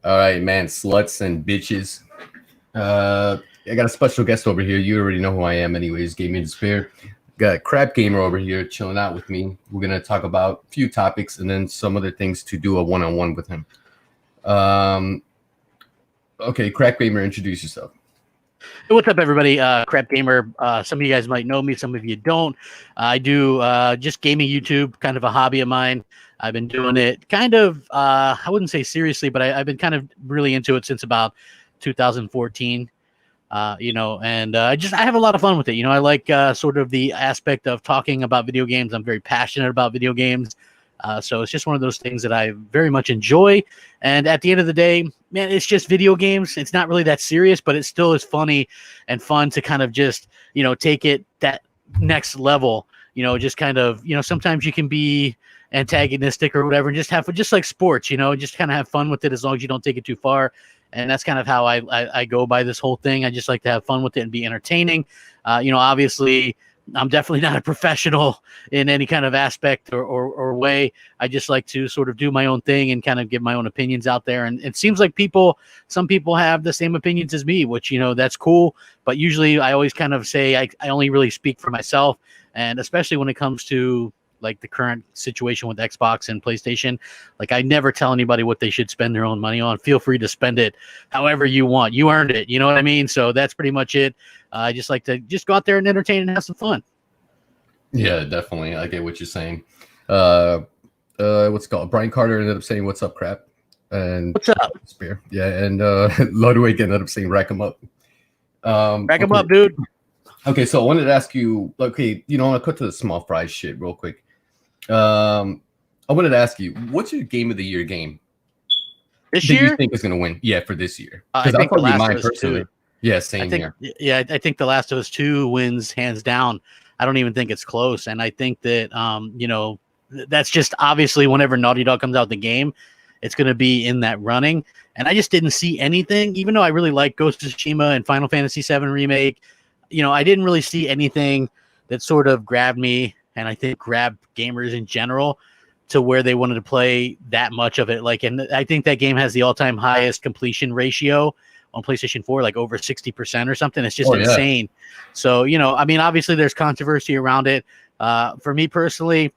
All right, man, sluts and bitches. I got a special guest over here. You already know who I am, anyways. Gaming Despair. Got Crapgamer over here chilling out with me. We're gonna talk about a few topics and then some other things to do a one-on-one with him. Okay, Crapgamer, introduce yourself. Hey, what's up, everybody? Crapgamer. Some of you guys might know me, some of you don't. I do just gaming YouTube, kind of a hobby of mine. I've been doing it kind of, I wouldn't say seriously, but I've been kind of really into it since about 2014. And I have a lot of fun with it. I like sort of the aspect of talking about video games. I'm very passionate about video games. So it's just one of those things that I very much enjoy. And at the end of the day, man, it's just video games. It's not really that serious, but it still is funny and fun to kind of just, take it that next level, just kind of, sometimes you can be antagonistic or whatever and just have, just like sports, just kind of have fun with it as long as you don't take it too far. And that's kind of how I go by this whole thing. I just like to have fun with it and be entertaining. Obviously, I'm definitely not a professional in any kind of aspect or way. I just like to sort of do my own thing and kind of give my own opinions out there. And it seems like some people have the same opinions as me, which, that's cool. But usually I always kind of say I only really speak for myself. And especially when it comes to like the current situation with Xbox and PlayStation, like I never tell anybody what they should spend their own money on. Feel free to spend it however you want. You earned it. You know what I mean? So that's pretty much it. I just like to just go out there and entertain and have some fun. Yeah, definitely. I get what you're saying. What's it called? Brian Carter ended up saying, "What's up, crap?" And what's up, Spear? Yeah, and Ludwig ended up saying, "Rack 'em up." Rack 'em up, dude. Okay, so I wanted to ask you. Okay, I'll cut to the small fries shit real quick. I wanted to ask you, what's your game of the year game this year? You think is going to win? Yeah, for this year. Because I'll probably mine personally. 2. Yeah, same here. Yeah, I think The Last of Us 2 wins hands down. I don't even think it's close, and I think that that's just obviously whenever Naughty Dog comes out with the game, it's going to be in that running. And I just didn't see anything, even though I really like Ghost of Tsushima and Final Fantasy VII Remake. I didn't really see anything that sort of grabbed me, and I think grabbed gamers in general to where they wanted to play that much of it. And I think that game has the all-time highest completion ratio on PlayStation 4, like over 60% or something. It's just insane. Yeah. So, obviously there's controversy around it. For me personally,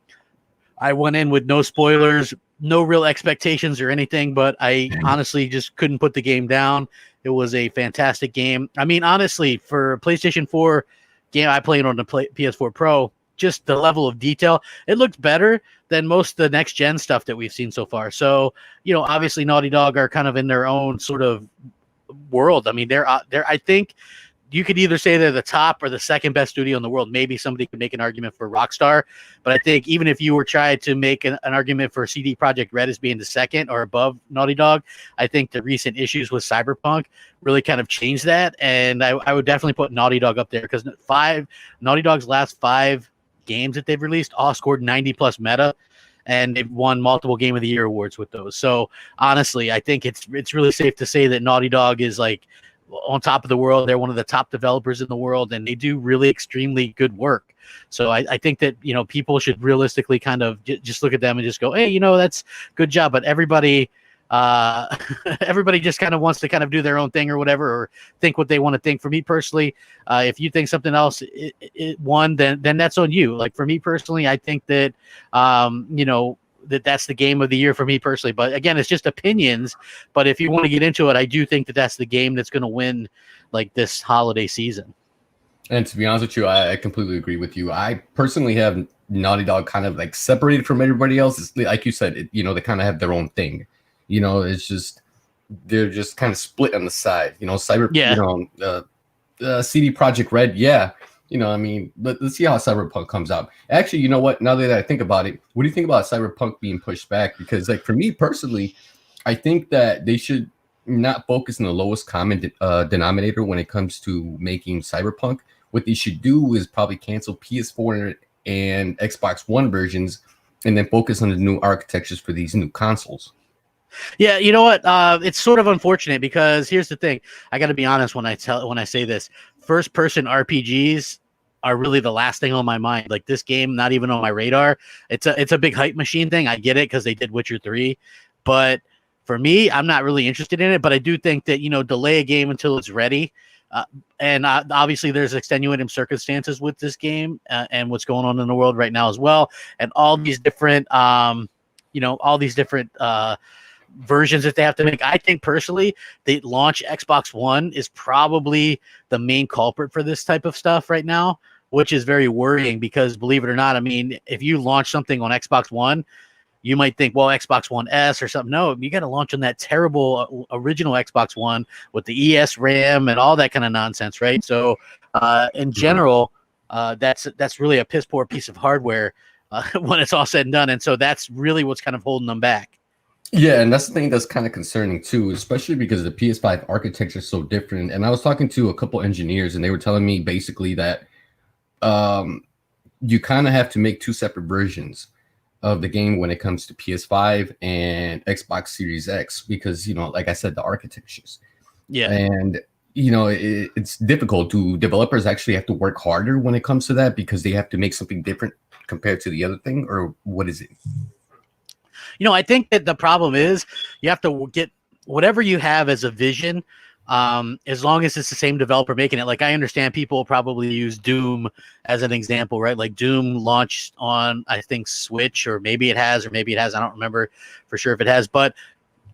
I went in with no spoilers, no real expectations or anything, but I honestly just couldn't put the game down. It was a fantastic game. Honestly, for PlayStation 4 game, I played on the PS4 Pro, just the level of detail, it looked better than most of the next gen stuff that we've seen so far. So, obviously Naughty Dog are kind of in their own sort of world. They're I think you could either say they're the top or the second best studio in the world. Maybe somebody could make an argument for Rockstar, but I think even if you were trying to make an argument for CD Projekt Red as being the second or above Naughty Dog, I think the recent issues with Cyberpunk really kind of changed that. And I would definitely put Naughty Dog up there because Naughty Dog's last 5 games that they've released all scored 90 plus meta, and they've won multiple Game of the Year awards with those. So honestly, I think it's really safe to say that Naughty Dog is like on top of the world. They're one of the top developers in the world, and they do really extremely good work. So I think that, people should realistically kind of just look at them and just go, hey, that's good job. But everybody just kind of wants to kind of do their own thing or whatever, or think what they want to think. For me personally, if you think something else it won, then that's on you. Like for me personally, I think that that's the game of the year for me personally. But again, it's just opinions. But if you want to get into it, I do think that that's the game that's going to win like this holiday season. And to be honest with you, I completely agree with you. I personally have Naughty Dog kind of like separated from everybody else. It's, like you said, they kind of have their own thing. It's just they're just kind of split on the side. CD Projekt Red, yeah. Let's see how Cyberpunk comes out. Actually, you know what? Now that I think about it, what do you think about Cyberpunk being pushed back? Because, like, for me personally, I think that they should not focus on the lowest common denominator when it comes to making Cyberpunk. What they should do is probably cancel PS4 and Xbox One versions, and then focus on the new architectures for these new consoles. Yeah, you know what? It's sort of unfortunate because here's the thing. I got to be honest when I say this. First-person RPGs are really the last thing on my mind. Like this game, not even on my radar. It's a big hype machine thing. I get it because they did Witcher 3, but For me, I'm not really interested in it, but I do think that, delay a game until it's ready. And obviously there's extenuating circumstances with this game and what's going on in the world right now as well. And all these different, versions that they have to make. I think personally, the launch Xbox One is probably the main culprit for this type of stuff right now, which is very worrying because, believe it or not, I mean, if you launch something on Xbox One, you might think, well, Xbox One S or something. No, you got to launch on that terrible original Xbox One with the ES RAM and all that kind of nonsense, right? So, in general, that's really a piss poor piece of hardware when it's all said and done, and so that's really what's kind of holding them back. Yeah, and that's the thing that's kind of concerning too, especially because the PS5 architecture is so different. And I was talking to a couple engineers, and they were telling me basically that you kind of have to make two separate versions of the game when it comes to PS5 and Xbox Series X, because, like I said, the architectures. Yeah. And, it's difficult. Do developers actually have to work harder when it comes to that because they have to make something different compared to the other thing, or what is it? I think that the problem is you have to get whatever you have as a vision, as long as it's the same developer making it. Like, I understand people probably use Doom as an example, right? Like, Doom launched on, I think, Switch, or maybe it has. I don't remember for sure if it has, but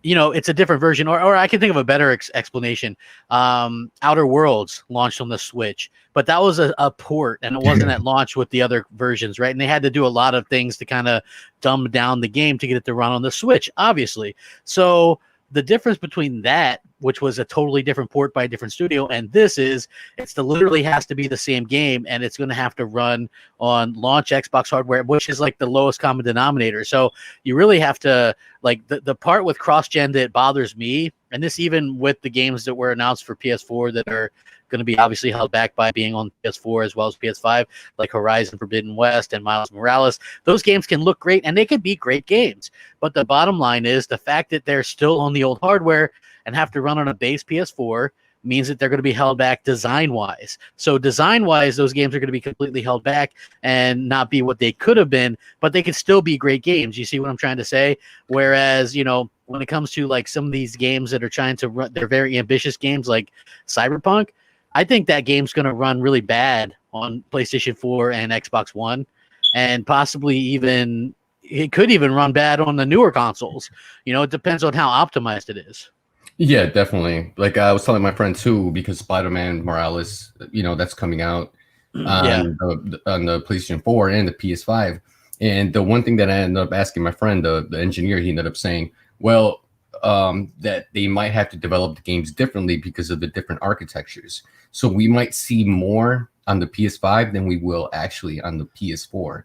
it's a different version. Or I can think of a better explanation. Outer Worlds launched on the Switch, but that was a port, and it wasn't at launch with the other versions, right? And they had to do a lot of things to kind of dumb down the game to get it to run on the Switch, obviously. So the difference between that, which was a totally different port by a different studio, and this is, literally has to be the same game, and it's going to have to run on launch Xbox hardware, which is like the lowest common denominator. So you really have to, like, the part with cross-gen that bothers me, and this even with the games that were announced for PS4 that are going to be obviously held back by being on PS4 as well as PS5, like Horizon Forbidden West and Miles Morales. Those games can look great, and they could be great games. But the bottom line is the fact that they're still on the old hardware and have to run on a base PS4 means that they're going to be held back design-wise. So design-wise, those games are going to be completely held back and not be what they could have been, but they could still be great games. You see what I'm trying to say? Whereas, when it comes to like some of these games that are trying to run, they're very ambitious games like Cyberpunk, I think that game's going to run really bad on PlayStation 4 and Xbox One, and possibly even it could even run bad on the newer consoles. It depends on how optimized it is. Yeah, definitely. Like, I was telling my friend too, because Spider-Man Morales, that's coming out on the PlayStation 4 and the PS5. And the one thing that I ended up asking my friend, the engineer, he ended up saying, well, that they might have to develop the games differently because of the different architectures. So we might see more on the PS5 than we will actually on the PS4.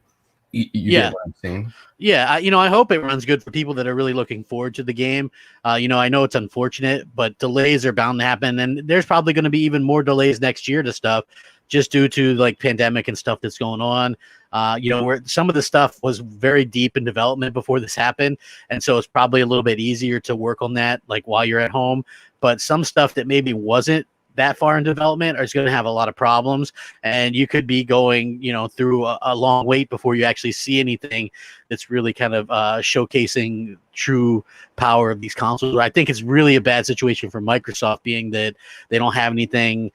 You get what I'm saying? Yeah, I hope it runs good for people that are really looking forward to the game. I know it's unfortunate, but delays are bound to happen, and there's probably going to be even more delays next year to stuff, just due to like pandemic and stuff that's going on. Where some of the stuff was very deep in development before this happened, and so it's probably a little bit easier to work on that like while you're at home. But some stuff that maybe wasn't that far in development is going to have a lot of problems, and you could be going through a long wait before you actually see anything that's really kind of showcasing true power of these consoles. I think it's really a bad situation for Microsoft, being that they don't have anything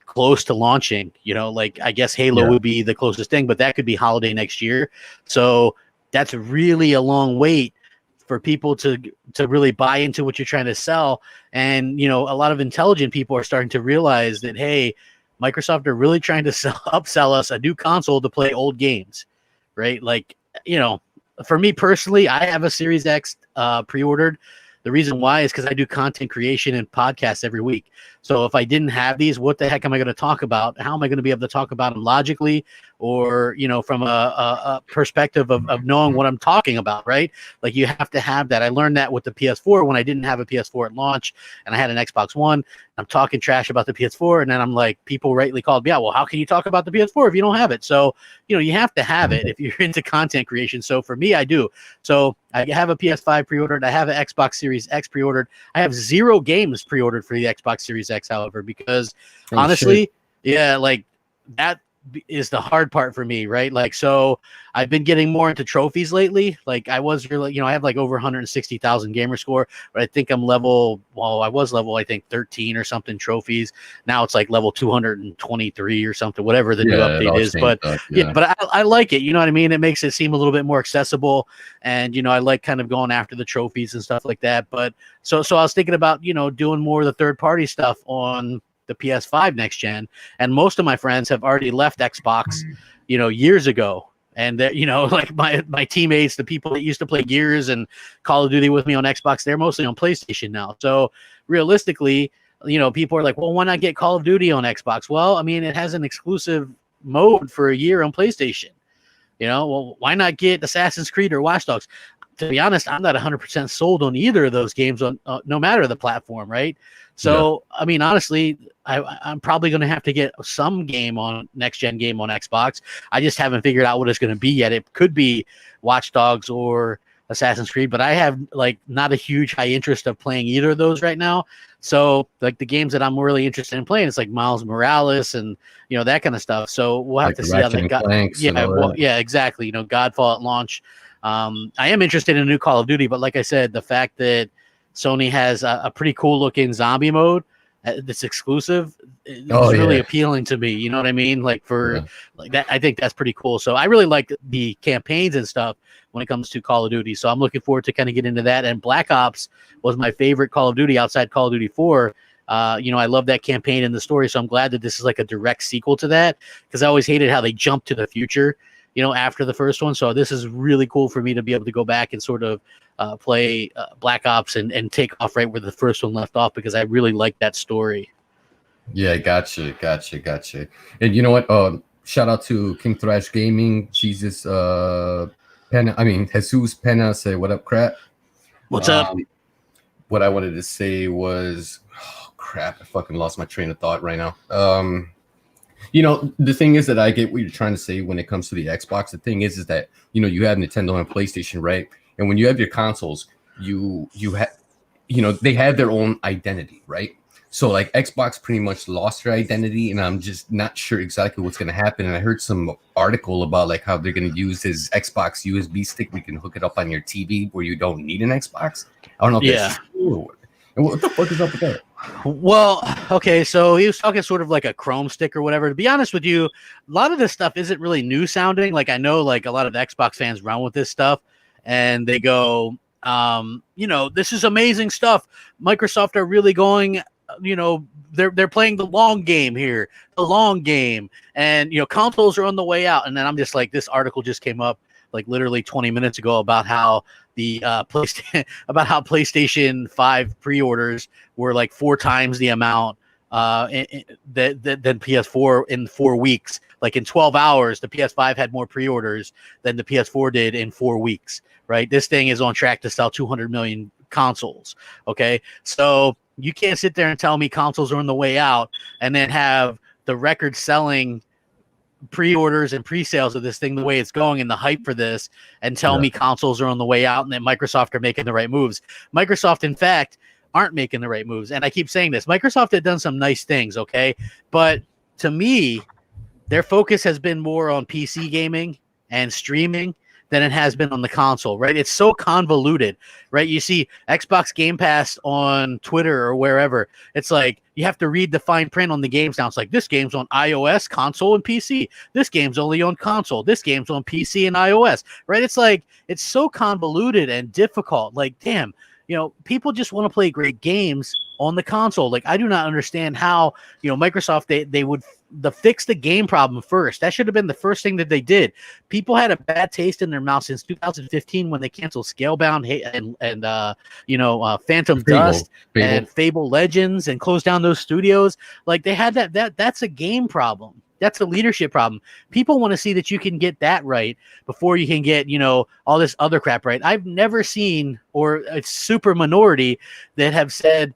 close to launching. Like, I guess Halo would be the closest thing, but that could be holiday next year, so that's really a long wait for people to really buy into what you're trying to sell. And, a lot of intelligent people are starting to realize that, hey, Microsoft are really trying to upsell us a new console to play old games, right? Like, for me personally, I have a Series X pre-ordered. The reason why is because I do content creation and podcasts every week. So if I didn't have these, what the heck am I going to talk about? How am I going to be able to talk about them logically, or, from a perspective of knowing what I'm talking about, right? Like, you have to have that. I learned that with the PS4 when I didn't have a PS4 at launch and I had an Xbox One. I'm talking trash about the PS4, and then I'm like, people rightly called me out. Well, how can you talk about the PS4 if you don't have it? So, you have to have it if you're into content creation. So for me, I do. So I have a PS5 pre-ordered. I have an Xbox Series X pre-ordered. I have 0 games pre-ordered for the Xbox Series X, however, because honestly, like is the hard part for me, right? Like, so I've been getting more into trophies lately. Like I was really, I have like over 160,000 gamer score, but I think I was level, I think 13 or something trophies. Now it's like level 223 or something, whatever the new Yeah, it update all is. changed But up, yeah, yeah. but I like it. You know what I mean? It makes it seem a little bit more accessible. And, I like kind of going after the trophies and stuff like that. But so I was thinking about, doing more of the third party stuff on the PS5 next gen, and most of my friends have already left Xbox, years ago. And that, like my teammates, the people that used to play Gears and Call of Duty with me on Xbox, they're mostly on PlayStation now. So realistically, people are like, well, why not get Call of Duty on Xbox? Well, I mean, it has an exclusive mode for a year on PlayStation. Well, why not get Assassin's Creed or Watch Dogs? To be honest, I'm not 100% sold on either of those games on no matter the platform, right? So, yeah. I mean, honestly, I'm probably going to have to get some game on next-gen game on Xbox. I just haven't figured out what it's going to be yet. It could be Watch Dogs or Assassin's Creed, but I have like not a huge high interest of playing either of those right now. So like the games that I'm really interested in playing, it's like Miles Morales and that kind of stuff. So we'll have Like to see how that got. Yeah, exactly. Godfall at launch. I am interested in a new Call of Duty, but like I said, the fact that Sony has a pretty cool looking zombie mode that's exclusive is really appealing to me. You know what I mean? Like like that, I think that's pretty cool. So I really like the campaigns and stuff when it comes to Call of Duty. So I'm looking forward to kind of get into that. And Black Ops was my favorite Call of Duty outside Call of Duty 4. I love that campaign and the story. So I'm glad that this is like a direct sequel to that, because I always hated how they jumped to the future, after the first one. So this is really cool for me to be able to go back and sort of play Black Ops and take off right where the first one left off, because I really like that story. Yeah, gotcha. And you know what? Shout out to King Thrash Gaming, Jesus Jesus Pena, say what up, crap. What's up? What I wanted to say was, crap, I fucking lost my train of thought right now. The thing is that I get what you're trying to say when it comes to the Xbox. The thing is that, you have Nintendo and PlayStation, right? And when you have your consoles, you have, they have their own identity, right? So like Xbox pretty much lost their identity, and I'm just not sure exactly what's going to happen. And I heard some article about like how they're going to use his Xbox USB stick. We can hook it up on your TV where you don't need an Xbox. I don't know if that's true. And what the fuck is up with that? Well, okay, so he was talking sort of like a Chrome stick or whatever. To be honest with you, a lot of this stuff isn't really new sounding. Like I know like a lot of Xbox fans run with this stuff and they go, this is amazing stuff. Microsoft are really going, they're playing the long game here, and consoles are on the way out. And then I'm just like, this article just came up like literally 20 minutes ago about how the PlayStation 5 pre-orders were like 4 times the amount than PS4 in 4 weeks. Like in 12 hours, the PS5 had more pre-orders than the PS4 did in 4 weeks, right? This thing is on track to sell 200 million consoles, okay? So you can't sit there and tell me consoles are on the way out and then have the record-selling pre-orders and pre-sales of this thing the way it's going and the hype for this, and tell me consoles are on the way out and that Microsoft are making the right moves. Microsoft, in fact, aren't making the right moves. And I keep saying this. Microsoft had done some nice things, okay? But to me, their focus has been more on PC gaming and streaming than it has been on the console, right? It's so convoluted, right? You see Xbox Game Pass on Twitter or wherever. It's like you have to read the fine print on the games now. It's like, this game's on iOS, console, and PC. This game's only on console. This game's on PC and iOS, right? It's like, it's so convoluted and difficult. Like, damn, people just want to play great games on the console. Like, I do not understand how, Microsoft, they would fix the game problem first. That should have been the first thing that they did. People had a bad taste in their mouth since 2015 when they canceled Scalebound and Phantom Dust and Fable Legends and closed down those studios. Like, they had that's a game problem. That's a leadership problem. People want to see that you can get that right before you can get, all this other crap right. I've never seen, or it's super minority that have said,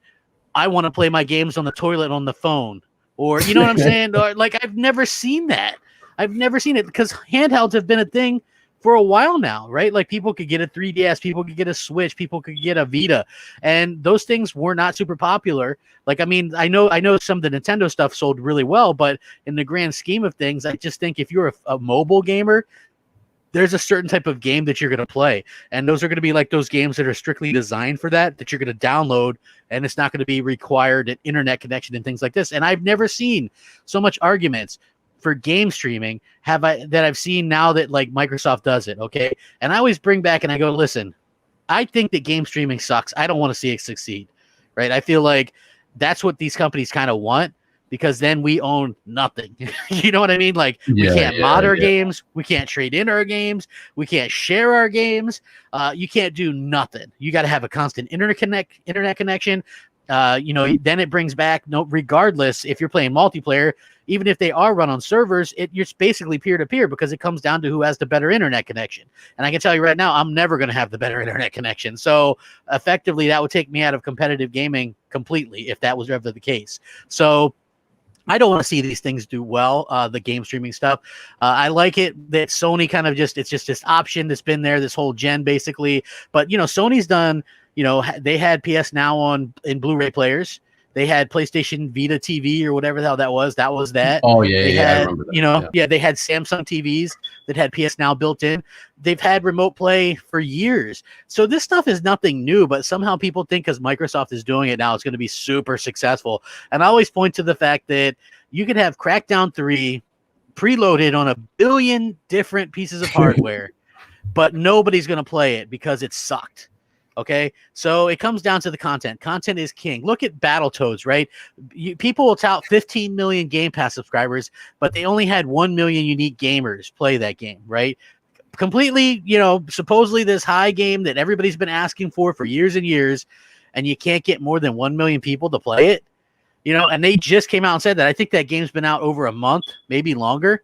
I want to play my games on the toilet on the phone, or you know what I'm saying? Or like, I've never seen that. I've never seen it, because handhelds have been a thing for a while now, right? Like people could get a 3DS, people could get a Switch, people could get a Vita, and those things were not super popular. Like, I mean, I know some of the Nintendo stuff sold really well, but in the grand scheme of things, I just think if you're a mobile gamer, there's a certain type of game that you're going to play. And those are going to be like those games that are strictly designed for that you're going to download, and it's not going to be required an internet connection and things like this. And I've never seen so much arguments for game streaming that I've seen now that like Microsoft does it. Okay. And I always bring back and I go, listen, I think that game streaming sucks. I don't want to see it succeed. Right. I feel like that's what these companies kind of want, because then we own nothing. You know what I mean? Like we can't mod our games. We can't trade in our games. We can't share our games. You can't do nothing. You got to have a constant internet connection. Then it brings back regardless if you're playing multiplayer, even if they are run on servers, you're basically peer-to-peer, because it comes down to who has the better internet connection. And I can tell you right now, I'm never going to have the better internet connection. So effectively, that would take me out of competitive gaming completely if that was ever the case. So I don't want to see these things do well, the game streaming stuff. I like it that Sony kind of it's just this option that's been there this whole gen, basically. But, Sony's done, they had PS Now in Blu-ray players. They had PlayStation Vita TV or whatever the hell that was. That was that. Oh, yeah, they I had, remember that. they had Samsung TVs that had PS Now built in. They've had remote play for years. So this stuff is nothing new, but somehow people think because Microsoft is doing it now, it's going to be super successful. And I always point to the fact that you could have Crackdown 3 preloaded on 1 billion different pieces of hardware, but nobody's going to play it because it sucked. Okay, so it comes down to the content. Content is king. Look at Battletoads, right? People will tout 15 million Game Pass subscribers, but they only had 1 million unique gamers play that game, right? Completely, supposedly this high game that everybody's been asking for years and years, and you can't get more than 1 million people to play it, and they just came out and said that. I think that game's been out over a month, maybe longer,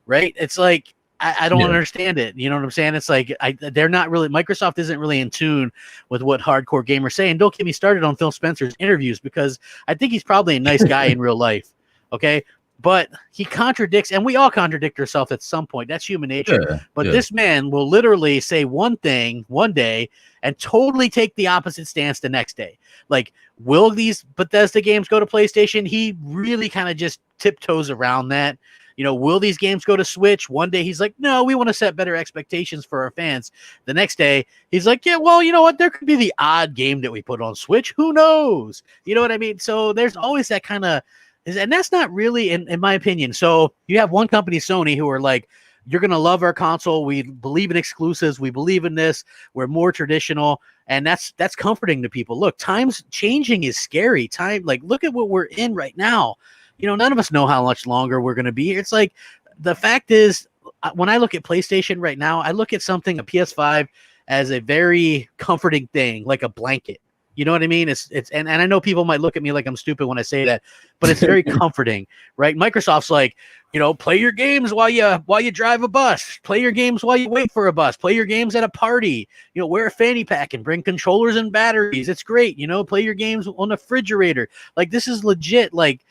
right? It's like, I don't understand it. You know what I'm saying? It's like they're not really, Microsoft isn't really in tune with what hardcore gamers say. And don't get me started on Phil Spencer's interviews, because I think he's probably a nice guy in real life. Okay. But he contradicts, and we all contradict ourselves at some point. That's human nature. But this man will literally say one thing one day and totally take the opposite stance the next day. Like, will these Bethesda games go to PlayStation? He really kind of just tiptoes around that. Will these games go to Switch? One day he's like, no, we want to set better expectations for our fans. The next day he's like, yeah, well, you know what? There could be the odd game that we put on Switch. Who knows? You know what I mean? So there's always that kind of, and that's not really, in my opinion. So you have one company, Sony, who are like, you're going to love our console. We believe in exclusives. We believe in this. We're more traditional. And that's comforting to people. Look, times changing is scary. Look at what we're in right now. None of us know how much longer we're going to be here. It's like, the fact is, when I look at PlayStation right now, I look at a PS5 as a very comforting thing, like a blanket. You know what I mean? And I know people might look at me like I'm stupid when I say that, but it's very comforting, right? Microsoft's like, play your games while you drive a bus, play your games while you wait for a bus, play your games at a party, wear a fanny pack and bring controllers and batteries. It's great. Play your games on a refrigerator. Like, this is legit. Like,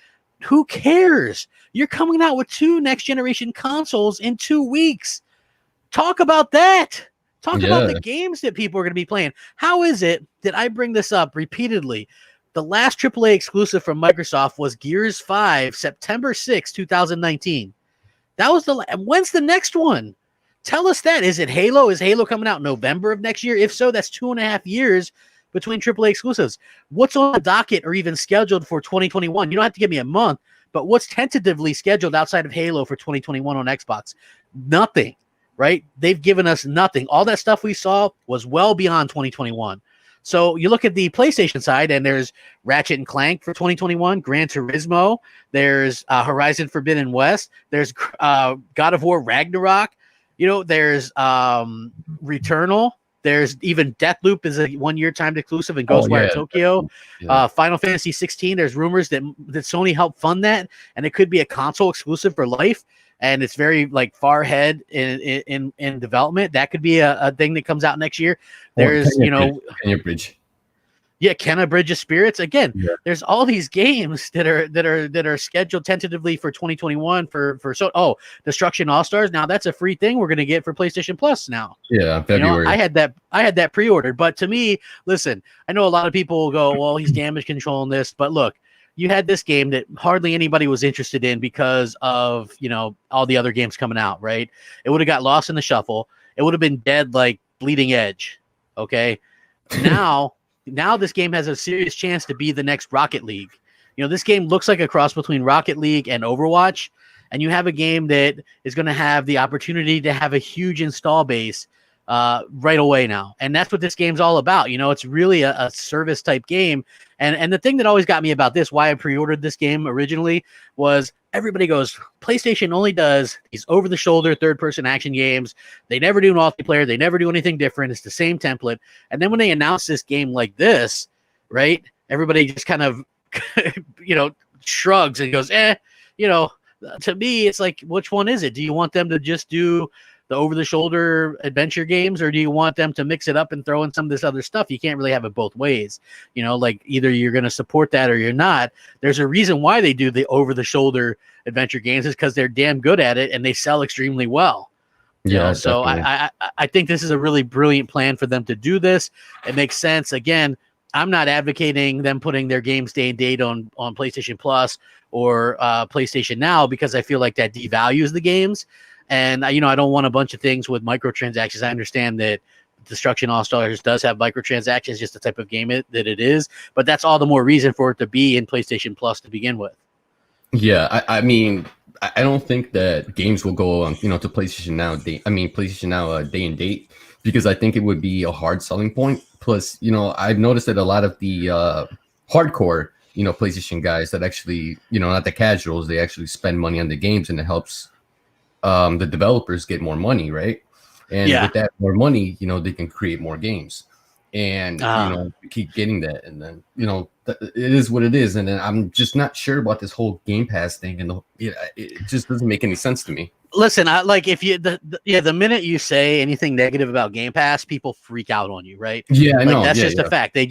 who cares? You're coming out with 2 next generation consoles in 2 weeks. Talk about that. Talk about the games that people are going to be playing. How is it that I bring this up repeatedly? The last AAA exclusive from Microsoft was Gears 5, September 6, 2019. That was when's the next one? Tell us that. Is it Halo? Is Halo coming out November of next year? If so, that's 2.5 years between AAA exclusives. What's on the docket or even scheduled for 2021? You don't have to give me a month, but what's tentatively scheduled outside of Halo for 2021 on Xbox? Nothing, right? They've given us nothing. All that stuff we saw was well beyond 2021. So you look at the PlayStation side, and there's Ratchet and Clank for 2021, Gran Turismo, there's Horizon Forbidden West, there's God of War Ragnarok, there's Returnal. There's even Deathloop is a 1-year timed exclusive in Ghostwire Tokyo. Final Fantasy 16. There's rumors that Sony helped fund that, and it could be a console exclusive for life. And it's very far ahead in development. That could be a thing that comes out next year. There's Kenya Bridge. Yeah, Kenna Bridge of Spirits. Again, Yeah. there's all these games that are scheduled tentatively for 2021 Destruction All Stars. Now that's a free thing we're gonna get for PlayStation Plus now. Yeah, You know, February. I had that pre-ordered, but to me, listen, I know a lot of people will go, well, he's damage controlling this, but look, you had this game that hardly anybody was interested in because of, you know, all the other games coming out, right? It would have got lost in the shuffle. It would have been dead like Bleeding Edge. Okay. Now this game has a serious chance to be the next Rocket League. You know, this game looks like a cross between Rocket League and Overwatch, and you have a game that is going to have the opportunity to have a huge install base right away now. And that's what this game's all about. You know, it's really a service type game. And the thing that always got me about this, why I pre-ordered this game originally, was everybody goes, PlayStation only does these over-the-shoulder third-person action games. They never do multiplayer. They never do anything different. It's the same template. And then when they announce this game like this, right, everybody just kind of, you know, shrugs and goes, you know, to me, it's like, which one is it? Do you want them to just do the over-the-shoulder adventure games, or do you want them to mix it up and throw in some of this other stuff? You can't really have it both ways. You know, like either you're going to support that or you're not. There's a reason why they do the over-the-shoulder adventure games, is because they're damn good at it and they sell extremely well. You know, so I think this is a really brilliant plan for them to do this. It makes sense. Again, I'm not advocating them putting their games day and date on PlayStation Plus or PlayStation Now, because I feel like that devalues the games. And, you know, I don't want a bunch of things with microtransactions. I understand that Destruction All Stars does have microtransactions, just the type of game that it is. But that's all the more reason for it to be in PlayStation Plus to begin with. Yeah, I mean, I don't think that games will go on, you know, to PlayStation Now. PlayStation Now day and date, because I think it would be a hard selling point. Plus, you know, I've noticed that a lot of the hardcore, you know, PlayStation guys that actually, you know, not the casuals, they actually spend money on the games, and it helps the developers get more money, right? And with that more money, you know, they can create more games, and you know, keep getting that. And then, you know, it is what it is. And then I'm just not sure about this whole Game Pass thing, and it just doesn't make any sense to me. Listen, I like, if you the minute you say anything negative about Game Pass, people freak out on you, right? Yeah, I know. That's just a fact. They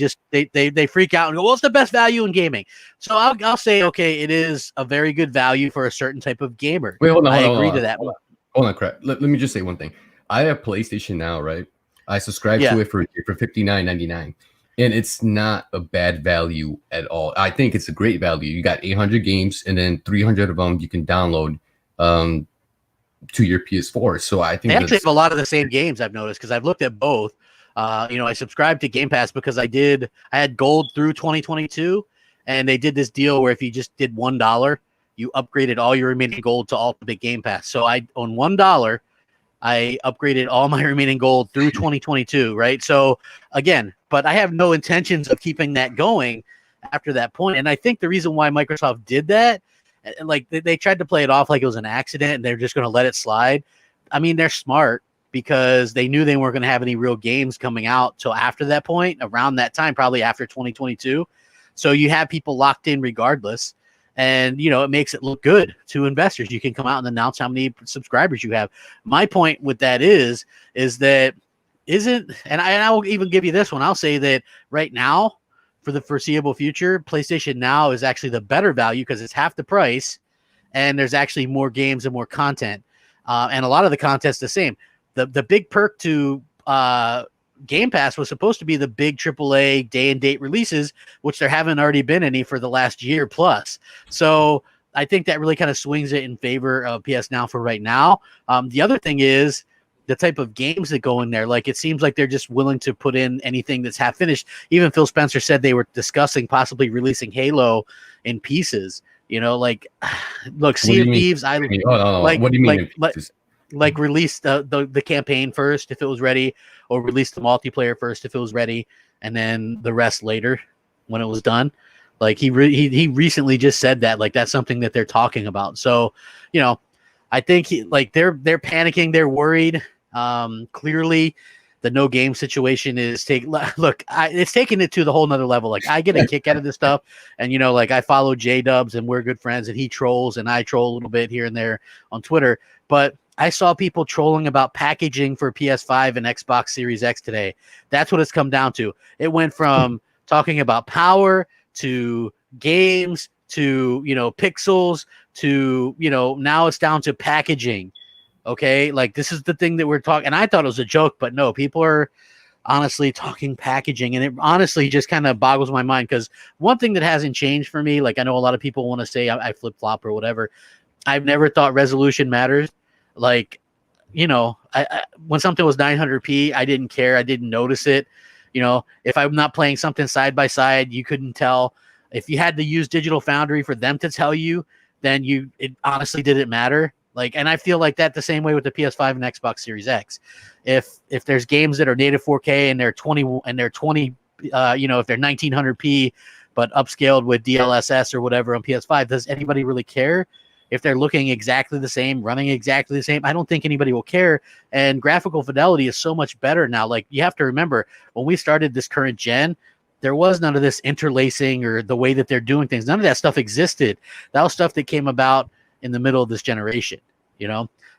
freak out and go, "Well, it's the best value in gaming." So I'll say, okay, it is a very good value for a certain type of gamer. Wait, hold on. I agree to that. Hold on, crap. Let me just say one thing. I have PlayStation Now, right? I subscribe to it for $59.99, and it's not a bad value at all. I think it's a great value. You got 800 games, and then 300 of them you can download to your PS4. So I think they actually have a lot of the same games, I've noticed, because I've looked at both. You know, I subscribed to Game Pass because I had gold through 2022, and they did this deal where if you just did $1, you upgraded all your remaining gold to Ultimate Game Pass. So on $1, I upgraded all my remaining gold through 2022, right? So again, but I have no intentions of keeping that going after that point. And I think the reason why Microsoft did that, like they tried to play it off like it was an accident and they're just going to let it slide. I mean, they're smart, because they knew they weren't going to have any real games coming out till after that point, around that time, probably after 2022. So you have people locked in regardless. And, you know, it makes it look good to investors. You can come out and announce how many subscribers you have. My point with that is that and I will even give you this one. I'll say that right now, for the foreseeable future, PlayStation Now is actually the better value, because it's half the price and there's actually more games and more content. And a lot of the content's the same. The big perk to Game Pass was supposed to be the big AAA day and date releases, which there haven't already been any for the last year plus. So I think that really kind of swings it in favor of PS Now for right now. The other thing is the type of games that go in there. Like, it seems like they're just willing to put in anything that's half finished. Even Phil Spencer said they were discussing possibly releasing Halo in pieces. You know, like, look, Sea of Thieves. What do you mean? Like release the campaign first if it was ready, or release the multiplayer first if it was ready, and then the rest later when it was done. Like he recently just said that, like, that's something that they're talking about. So, you know, I think they're panicking, they're worried. Clearly the no game situation is it's taking it to the whole nother level. Like, I get a kick out of this stuff, and, you know, like, I follow J-Dubs and we're good friends, and he trolls and I troll a little bit here and there on Twitter, but I saw people trolling about packaging for PS5 and Xbox Series X today. That's what it's come down to. It went from talking about power to games to, pixels to, now it's down to packaging. Okay. Like this is the thing that we're talking. And I thought it was a joke, but no, people are honestly talking packaging. And it honestly just kind of boggles my mind because one thing that hasn't changed for me, like I know a lot of people want to say I flip flop or whatever. I've never thought resolution matters. Like, when something was 900p, I didn't care. I didn't notice it. If I'm not playing something side by side, you couldn't tell. If you had to use Digital Foundry for them to tell you, then it honestly didn't matter. Like, and I feel like that the same way with the PS5 and Xbox Series X. If there's games that are native 4K and they're 20 if they're 1900p but upscaled with DLSS or whatever on PS5, does anybody really care? If they're looking exactly the same, running exactly the same, I don't think anybody will care. And graphical fidelity is so much better now. Like you have to remember when we started this current gen, there was none of this interlacing or the way that they're doing things. None of that stuff existed. That was stuff that came about in the middle of this generation,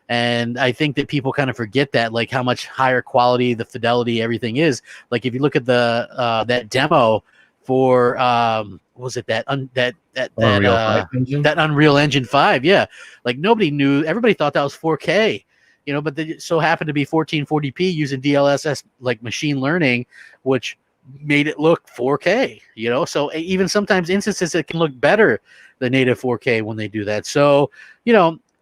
And I think that people kind of forget that, like how much higher quality the fidelity, everything is. Like if you look at that demo for was it that Unreal Engine 5? Yeah, like nobody knew. Everybody thought that was 4K, but they so happened to be 1440p using DLSS, like machine learning, which made it look 4K. So even sometimes instances it can look better than native 4K when they do that. So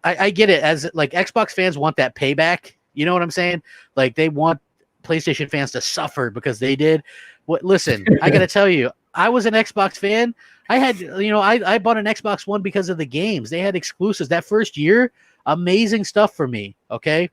I get it. As like Xbox fans want that payback. You know what I'm saying? Like they want PlayStation fans to suffer because they did. Listen, I got to tell you, I was an Xbox fan. I had, I bought an Xbox One because of the games. They had exclusives that first year. Amazing stuff for me. Okay.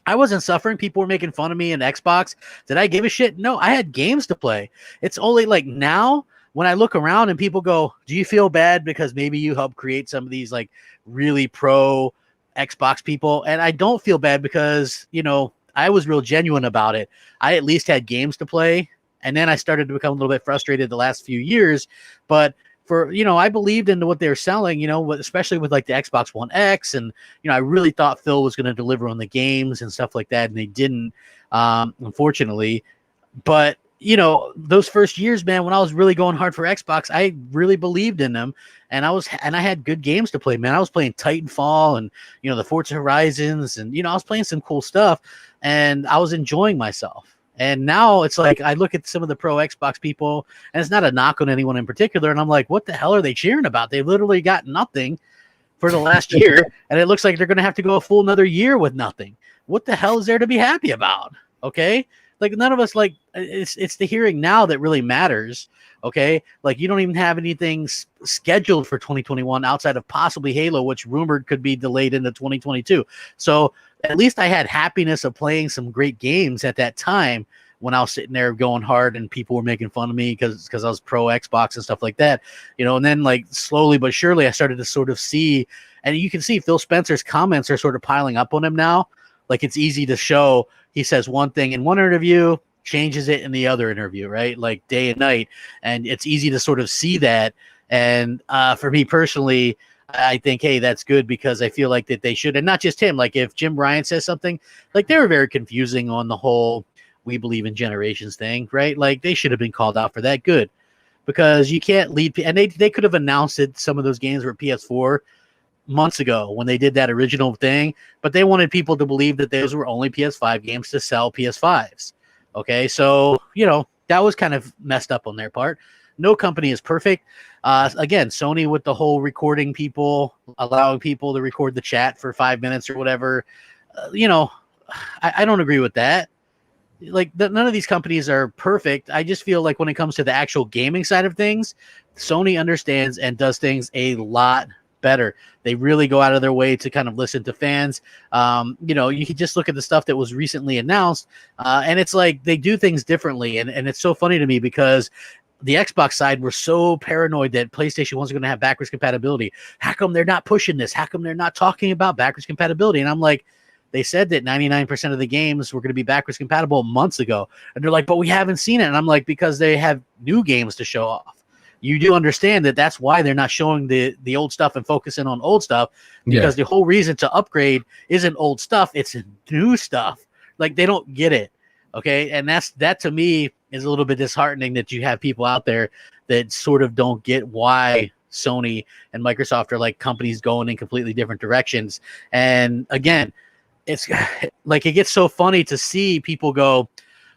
I wasn't suffering. People were making fun of me in Xbox. Did I give a shit? No, I had games to play. It's only like now when I look around and people go, do you feel bad because maybe you helped create some of these like really pro Xbox people? And I don't feel bad because, I was real genuine about it. I at least had games to play. And then I started to become a little bit frustrated the last few years. But I believed in what they were selling, especially with like the Xbox One X. And, I really thought Phil was going to deliver on the games and stuff like that. And they didn't, unfortunately. But, those first years, man, when I was really going hard for Xbox, I really believed in them. And I had good games to play, man. I was playing Titanfall and, the Forza Horizons and, I was playing some cool stuff and I was enjoying myself. And now it's like I look at some of the pro Xbox people, and it's not a knock on anyone in particular. And I'm like, what the hell are they cheering about? They literally got nothing for the last year, and it looks like they're going to have to go a full another year with nothing. What the hell is there to be happy about? Okay, like none of us like it's the hearing now that really matters. Okay, like you don't even have anything scheduled for 2021 outside of possibly Halo, which rumored could be delayed into 2022. So at least I had happiness of playing some great games at that time when I was sitting there going hard and people were making fun of me because I was pro Xbox and stuff like that, and then like slowly but surely I started to sort of see, and you can see Phil Spencer's comments are sort of piling up on him now. Like it's easy to show he says one thing in one interview, changes it in the other interview, right? Like day and night. And it's easy to sort of see that. And for me personally, I think, hey, that's good because I feel like that they should, and not just him. Like if Jim Bryant says something, like they were very confusing on the whole "we believe in generations" thing, right? Like they should have been called out for that. Good, because you can't lead. And they could have announced it. Some of those games were PS4 months ago when they did that original thing, but they wanted people to believe that those were only PS5 games to sell PS5s. Okay, so that was kind of messed up on their part. No company is perfect. Again, Sony with the whole recording people, allowing people to record the chat for 5 minutes or whatever. I don't agree with that. Like none of these companies are perfect. I just feel like when it comes to the actual gaming side of things, Sony understands and does things a lot better. They really go out of their way to kind of listen to fans. You can just look at the stuff that was recently announced, and it's like they do things differently. And it's so funny to me because the Xbox side were so paranoid that PlayStation wasn't going to have backwards compatibility. How come they're not pushing this? How come they're not talking about backwards compatibility? And I'm like, they said that 99% of the games were going to be backwards compatible months ago. And they're like, but we haven't seen it. And I'm like, because they have new games to show off. You do understand that that's why they're not showing the old stuff and focusing on old stuff, because the whole reason to upgrade isn't old stuff. It's new stuff. Like they don't get it. Okay, and that to me is a little bit disheartening that you have people out there that sort of don't get why Sony and Microsoft are like companies going in completely different directions. And again, it's like it gets so funny to see people go,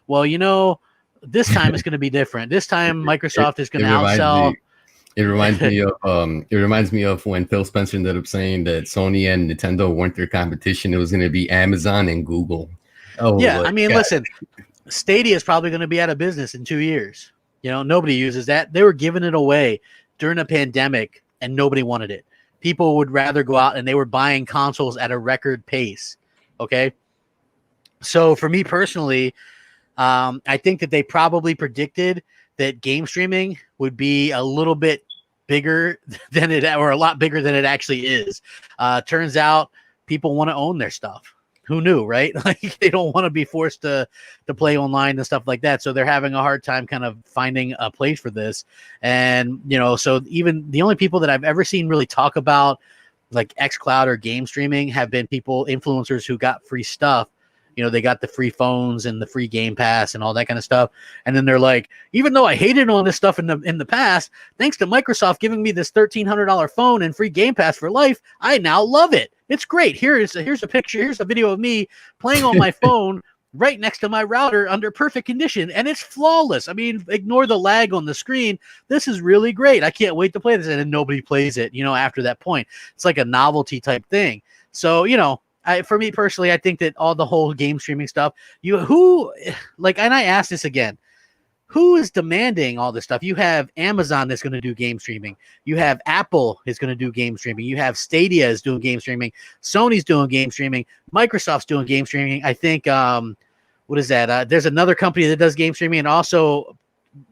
well, this time it's going to be different. This time Microsoft is going It to reminds outsell. me. It reminds me of when Phil Spencer ended up saying that Sony and Nintendo weren't their competition. It was going to be Amazon and Google. Oh, Yeah, I like, mean, God. listen, Stadia is probably going to be out of business in 2 years. Nobody uses that. They were giving it away during a pandemic and nobody wanted it. People would rather go out and they were buying consoles at a record pace. Okay. So for me personally, I think that they probably predicted that game streaming would be a little bit bigger than it, or a lot bigger than it actually is. Turns out people want to own their stuff. Who knew, right? Like they don't want to be forced to play online and stuff like that. So they're having a hard time kind of finding a place for this. And, so even the only people that I've ever seen really talk about like xCloud or game streaming have been influencers who got free stuff. They got the free phones and the free Game Pass and all that kind of stuff. And then they're like, even though I hated all this stuff in the past, thanks to Microsoft giving me this $1,300 phone and free Game Pass for life, I now love it. It's great. Here's a picture. Here's a video of me playing on my phone right next to my router under perfect condition, and it's flawless. I mean, ignore the lag on the screen. This is really great. I can't wait to play this. And then nobody plays it, after that point. It's like a novelty type thing. So, for me personally, I think that the whole game streaming stuff, and I ask this again, who is demanding all this stuff? You have Amazon that's going to do game streaming. You have Apple is going to do game streaming. You have Stadia is doing game streaming. Sony's doing game streaming. Microsoft's doing game streaming. I think, what is that? There's another company that does game streaming, and also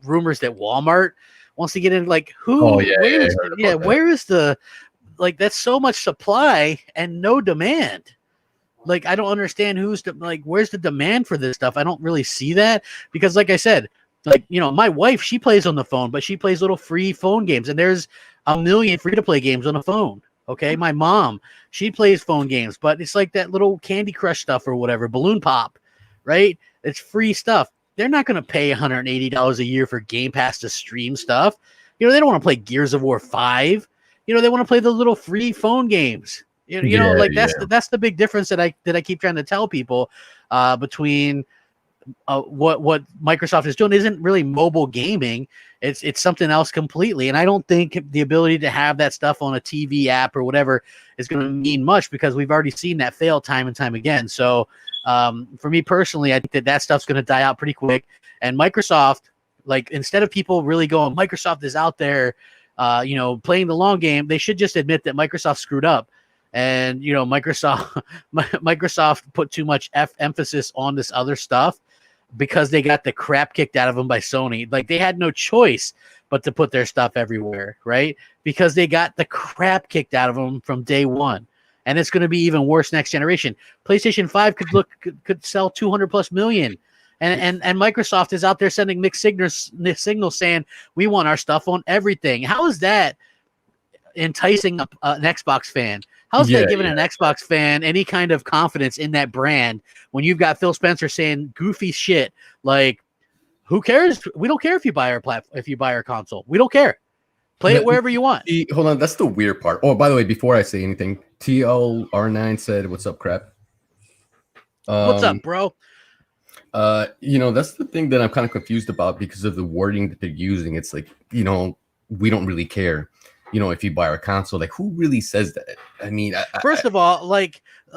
rumors that Walmart wants to get in. Like, who? Oh yeah, where is the that's so much supply and no demand. Like, I don't understand where's the demand for this stuff? I don't really see that because, like I said, my wife, she plays on the phone, but she plays little free phone games, and there's a million free-to-play games on the phone. Okay, my mom, she plays phone games, but it's like that little Candy Crush stuff or whatever, Balloon Pop, right? It's free stuff. They're not going to pay $180 a year for Game Pass to stream stuff. They don't want to play Gears of War 5. They want to play the little free phone games. That's the big difference that I keep trying to tell people between what Microsoft is doing isn't really mobile gaming. It's something else completely. And I don't think the ability to have that stuff on a TV app or whatever is going to mean much because we've already seen that fail time and time again. So for me personally, I think that stuff's going to die out pretty quick. And Microsoft, instead of people really going, Microsoft is out there, playing the long game, they should just admit that Microsoft screwed up. And Microsoft put too much emphasis on this other stuff because they got the crap kicked out of them by Sony. Like, they had no choice but to put their stuff everywhere, right? Because they got the crap kicked out of them from day one. And it's going to be even worse next generation. PlayStation 5 could sell 200 plus million. And Microsoft is out there sending mixed signals saying, we want our stuff on everything. How is that enticing an Xbox fan? How's that giving an Xbox fan any kind of confidence in that brand when you've got Phil Spencer saying goofy shit like, who cares? We don't care if you buy our console. We don't care. Play it wherever you want. Hold on, that's the weird part. Oh, by the way, before I say anything, TLR9 said, "What's up, crap?" What's up, bro? That's the thing that I'm kind of confused about because of the wording that they're using. It's like, we don't really care. If you buy our console, like, who really says that? I mean, first of all,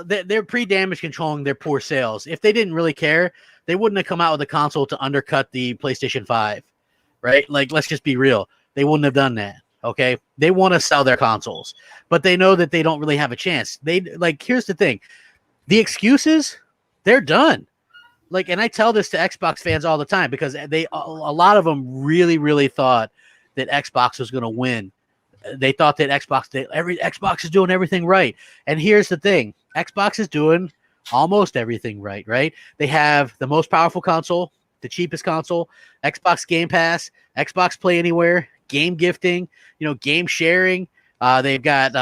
they're pre-damage controlling their poor sales. If they didn't really care, they wouldn't have come out with a console to undercut the PlayStation 5, right? Like, let's just be real. They wouldn't have done that, okay? They want to sell their consoles, but they know that they don't really have a chance. Here's the thing. The excuses, they're done. And I tell this to Xbox fans all the time because a lot of them really, really thought that Xbox was going to win. They thought that Xbox is doing everything right. And here's the thing. Xbox is doing almost everything right? They have the most powerful console, the cheapest console, Xbox Game Pass, Xbox Play Anywhere, game gifting, game sharing. They've got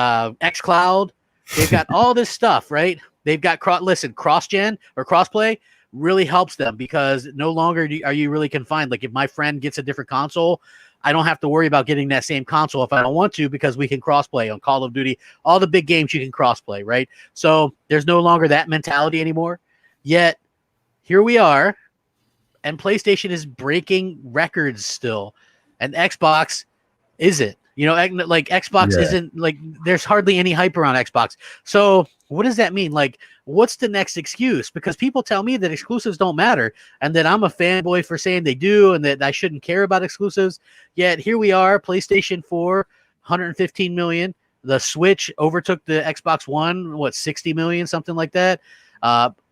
xCloud. They've got all this stuff, right? They've got cross-gen or crossplay. really helps them because no longer are you really confined. Like if my friend gets a different console, I don't have to worry about getting that same console if I don't want to because we can crossplay on Call of Duty. All the big games you can crossplay, right? So there's no longer that mentality anymore. Yet here we are, and PlayStation is breaking records still, and Xbox isn't. You know, like Xbox Yeah. isn't like there's hardly any hype around Xbox. So what does that mean? Like, what's the next excuse? Because people tell me that exclusives don't matter and that I'm a fanboy for saying they do and that I shouldn't care about exclusives. Yet here we are, PlayStation 4, 115 million. The Switch overtook the Xbox One, 60 million, something like that.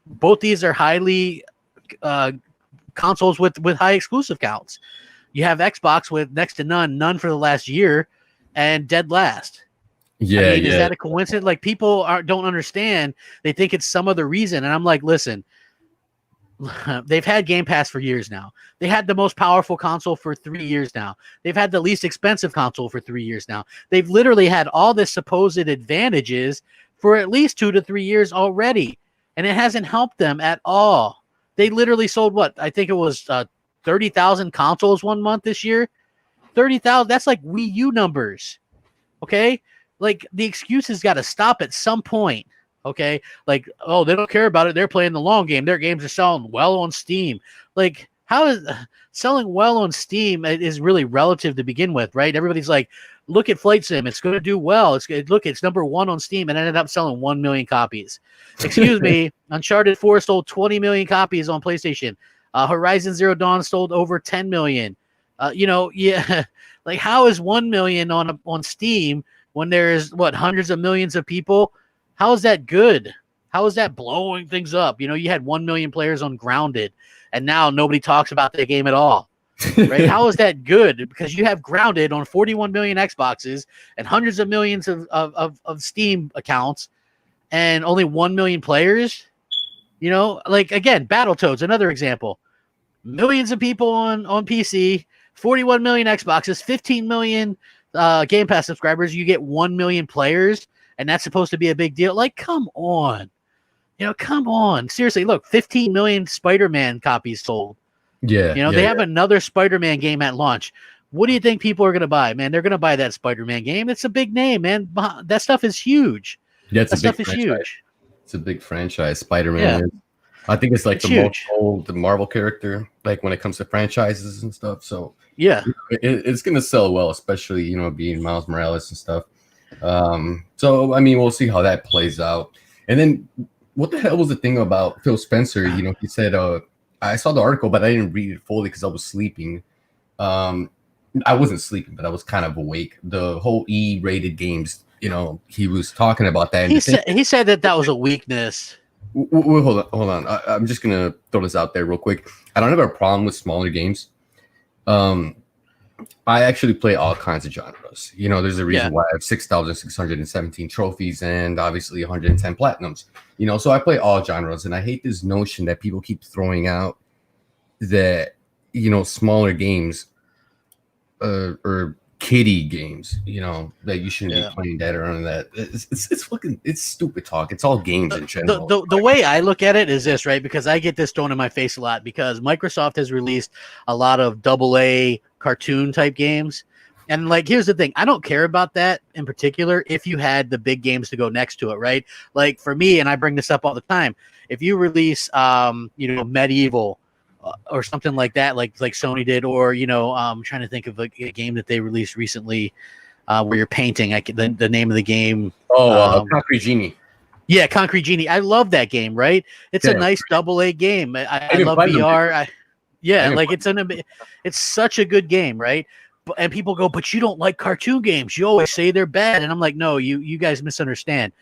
Both these are highly consoles with high exclusive counts. You have Xbox with next to none for the last year, and dead last. Yeah, I mean, yeah. is that a coincidence? Like people don't understand. They think it's some other reason, and I'm like, listen, they've had Game Pass for years now. They had the most powerful console for 3 years now. They've had the least expensive console for 3 years now. They've literally had all this supposed advantages for at least 2 to 3 years already, and it hasn't helped them at all. They literally sold what? I think it was 30,000 consoles 1 month this year. 30,000. That's like Wii U numbers. Okay? Like the excuses got to stop at some point. Okay? Like, oh, they don't care about it. They're playing the long game. Their games are selling well on Steam. Like, how is selling well on Steam is really relative to begin with, right? Everybody's like, look at Flight Sim. It's going to do well. It's number 1 on Steam and ended up selling 1 million copies. Excuse me. Uncharted 4 sold 20 million copies on PlayStation. Horizon Zero Dawn sold over 10 million. Yeah, like how is 1 million on Steam when there's hundreds of millions of people? How is that good? How is that blowing things up? You had 1 million players on Grounded, and now nobody talks about that game at all. Right? How is that good? Because you have Grounded on 41 million Xboxes and hundreds of millions of Steam accounts, and only 1 million players. Like again, Battletoads, another example. Millions of people on PC, 41 million Xboxes, 15 million Game Pass subscribers. You get 1 million players, and that's supposed to be a big deal. Like, come on. Come on. Seriously, look, 15 million Spider-Man copies sold. Yeah. They have another Spider-Man game at launch. What do you think people are going to buy, man? They're going to buy that Spider-Man game. It's a big name, man. That stuff is huge. Yeah, it's That a big stuff is franchise. huge. It's a big franchise. Spider-Man is. I think it's like It's the most huge. old Marvel character, like when it comes to franchises and stuff. So Yeah. it's gonna sell well, especially being Miles Morales and stuff. So I mean, we'll see how that plays out. And then, what the hell was the thing about Phil Spencer? He said, I saw the article, but I didn't read it fully because I was sleeping. I wasn't sleeping, but I was kind of awake. The whole E-rated games, he was talking about that. And He said that was a weakness. Hold on. I'm just gonna throw this out there real quick. I don't have a problem with smaller games. I actually play all kinds of genres. There's a reason why I have 6,617 trophies and obviously 110 platinums. So I play all genres, and I hate this notion that people keep throwing out that smaller games or kiddie games, that you shouldn't be playing that or on that. It's stupid talk. It's all games in general. The way I look at it is this, right? Because I get this thrown in my face a lot because Microsoft has released a lot of AA cartoon type games. And like, here's the thing. I don't care about that in particular if you had the big games to go next to it, right? Like for me, and I bring this up all the time, if you release, Medieval or something like that, like Sony did, or I'm trying to think of a game that they released recently where you're painting. The name of the game. Concrete Genie. Yeah, Concrete Genie. I love that game. Right? It's a nice AA game. I love VR. It's such a good game, right? And people go, but you don't like cartoon games. You always say they're bad, and I'm like, no, you guys misunderstand.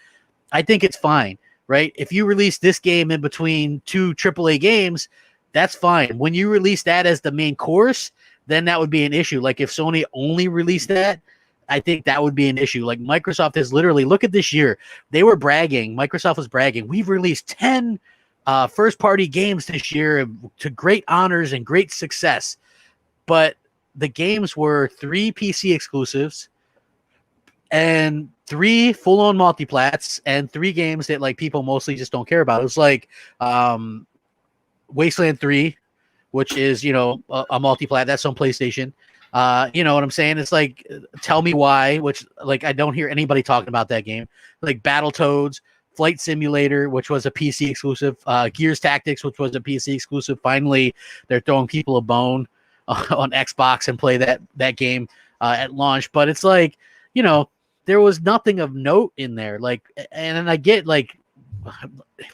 I think it's fine, right? If you release this game in between 2 AAA games, that's fine. When you release that as the main course, then that would be an issue. Like if Sony only released that, I think that would be an issue. Like Microsoft has literally, look at this year. They were bragging. Microsoft was bragging. We've released 10 first-party games this year to great honors and great success. But the games were 3 PC exclusives and 3 full-on multiplats and 3 games that like people mostly just don't care about. It was like Wasteland 3, which is, a multi-plat that's on PlayStation. You know what I'm saying? It's like, Tell Me Why, which like I don't hear anybody talking about that game. Like Battletoads, Flight Simulator, which was a PC exclusive, Gears Tactics, which was a PC exclusive. Finally, they're throwing people a bone on Xbox and play that game at launch. But it's like, there was nothing of note in there. Like, and I get, like,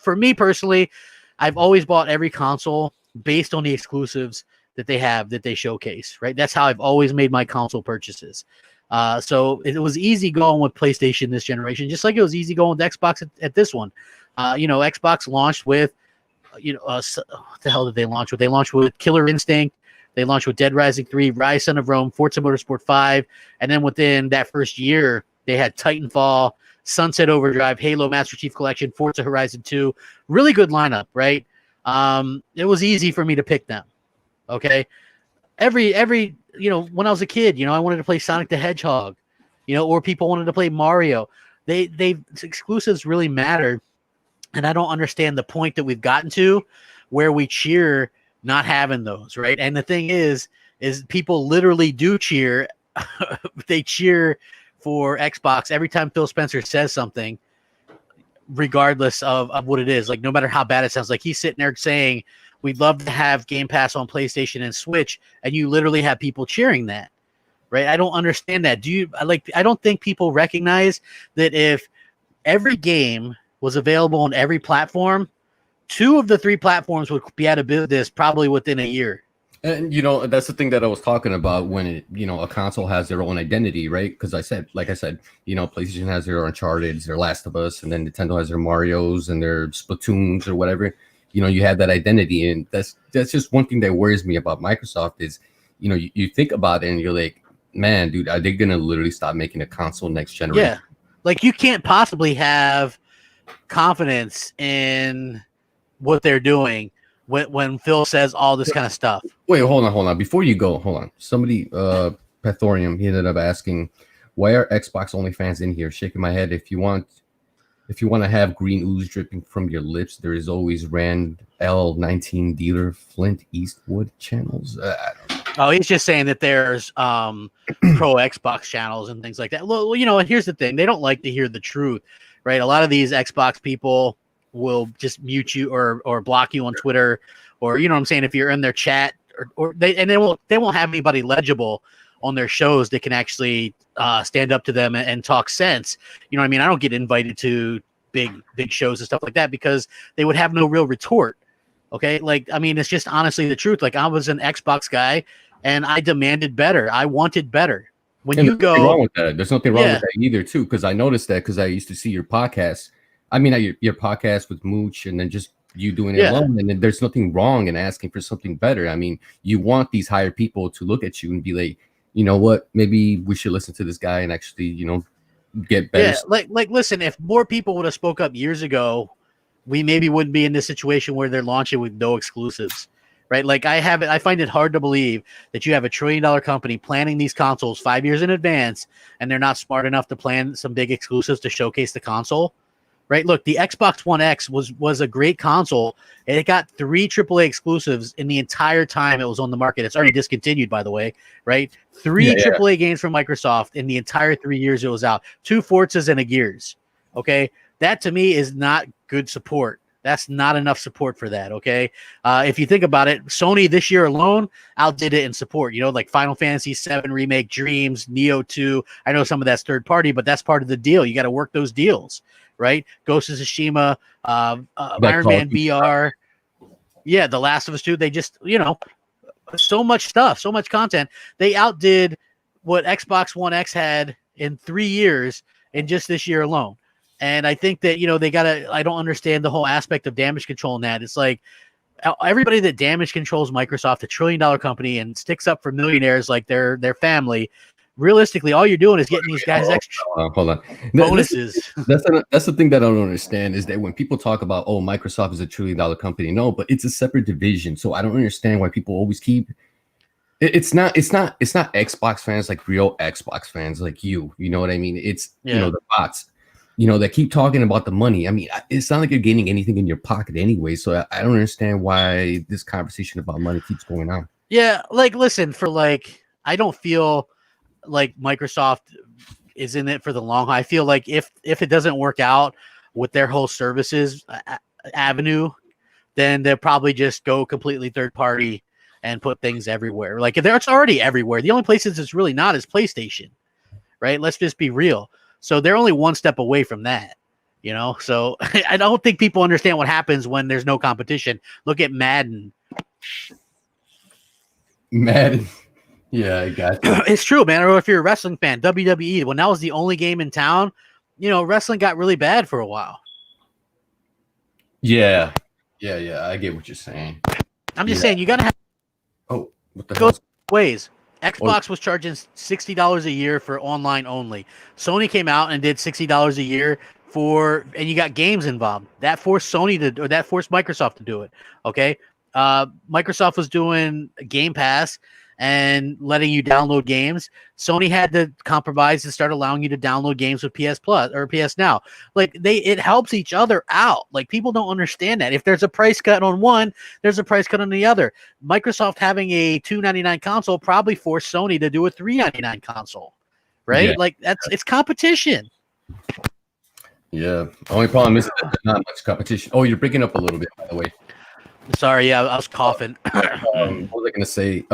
for me personally, I've always bought every console based on the exclusives that they have, that they showcase, right? That's how I've always made my console purchases. So it was easy going with PlayStation this generation, just like it was easy going with Xbox at this one. Xbox launched with, what the hell did they launch with? They launched with Killer Instinct. They launched with Dead Rising 3, Rise Son of Rome, Forza Motorsport 5. And then within that first year, they had Titanfall, Sunset Overdrive, Halo Master Chief Collection, Forza Horizon 2. Really good lineup, right? It was easy for me to pick them. Okay. Every when I was a kid, I wanted to play Sonic the Hedgehog, or people wanted to play Mario. They exclusives really matter. And I don't understand the point that we've gotten to where we cheer not having those, right? And the thing is people literally do cheer. They cheer for Xbox every time Phil Spencer says something, regardless of what it is. Like, no matter how bad it sounds, like he's sitting there saying, we'd love to have Game Pass on PlayStation and Switch, and you literally have people cheering that, right? I don't understand that. I don't think people recognize that if every game was available on every platform, 2 of the 3 platforms would be out of business probably within a year. And that's the thing that I was talking about when a console has their own identity, right? Because like I said, PlayStation has their Uncharted, their Last of Us, and then Nintendo has their Marios and their Splatoons or whatever. You have that identity, and that's just one thing that worries me about Microsoft is, you think about it and you're like, man, dude, are they gonna literally stop making a console next generation? Yeah, like you can't possibly have confidence in what they're doing when Phil says all this kind of stuff. Wait, hold on. Before you go, hold on. Somebody, Pathorium, he ended up asking, why are Xbox only fans in here? Shaking my head. If you want to have green ooze dripping from your lips, there is always Rand L19 dealer Flint Eastwood channels. Oh, he's just saying that there's pro Xbox channels and things like that. Well, and here's the thing. They don't like to hear the truth, right? A lot of these Xbox people will just mute you or block you on Twitter, or what I'm saying, if you're in their chat, or they won't have anybody legible on their shows that can actually stand up to them and talk sense. I mean? I don't get invited to big shows and stuff like that because they would have no real retort. Okay, like, I mean, it's just honestly the truth. Like, I was an Xbox guy and I demanded better. I wanted better. When you go, wrong with that. There's nothing wrong with that either, too, because I noticed that because I used to see your podcast. I mean, your podcast with Mooch, and then just you doing it alone, and then there's nothing wrong in asking for something better. I mean, you want these higher people to look at you and be like, you know what, maybe we should listen to this guy and actually, get better. Yeah, like listen, if more people would have spoke up years ago, we maybe wouldn't be in this situation where they're launching with no exclusives, right? Like, I find it hard to believe that you have $1 trillion company planning these consoles 5 years in advance, and they're not smart enough to plan some big exclusives to showcase the console. Right, look, the Xbox One X was a great console, and it got 3 AAA exclusives in the entire time it was on the market. It's already discontinued, by the way, right? 3 AAA games from Microsoft in the entire 3 years it was out. 2 Forzas and a Gears. Okay, that to me is not good support. That's not enough support for that. Okay, if you think about it, Sony this year alone outdid it in support. Like Final Fantasy VII Remake, Dreams, Neo 2. I know some of that's third party, but that's part of the deal. You got to work those deals. Right, Ghost of Tsushima, Iron Man VR, The Last of Us 2. They just, so much stuff, so much content. They outdid what Xbox One X had in 3 years in just this year alone. And I think that, they I don't understand the whole aspect of damage control in that. It's like everybody that damage controls Microsoft, $1 trillion company, and sticks up for millionaires like their family. Realistically, all you're doing is getting these guys extra hold on. bonuses. That's the thing that I don't understand is that when people talk about, Microsoft is $1 trillion company, no, but it's a separate division. So I don't understand why people always keep. It's not Xbox fans, like real Xbox fans like you. You know what I mean? It's the bots. that keep talking about the money. I mean, it's not like you're gaining anything in your pocket anyway. So I don't understand why this conversation about money keeps going on. Yeah, like listen, I don't feel like Microsoft is in it for the long haul. I feel like if it doesn't work out with their whole services avenue, then they'll probably just go completely third party and put things everywhere. Like it's already everywhere. The only places it's really not is PlayStation, right? Let's just be real. So they're only one step away from that, So I don't think people understand what happens when there's no competition. Look at Madden. Madden. Yeah, I got you. It's true, man. Or if you're a wrestling fan, WWE, when that was the only game in town, wrestling got really bad for a while. Yeah. I get what you're saying. I'm just saying you got to have. Oh, what the hell? Ways. Xbox was charging $60 a year for online only. Sony came out and did $60 a year and you got games involved. That forced Microsoft to do it. Okay. Microsoft was doing Game Pass and letting you download games. Sony had to compromise and start allowing you to download games with PS Plus or PS Now. Like it helps each other out. Like people don't understand that. If there's a price cut on one, there's a price cut on the other. Microsoft having a $299 console probably forced Sony to do a $399 console, right? Yeah. Like it's competition. Yeah. Only problem is that there's not much competition. Oh, you're breaking up a little bit, by the way. Sorry, yeah, I was coughing. What was I gonna say?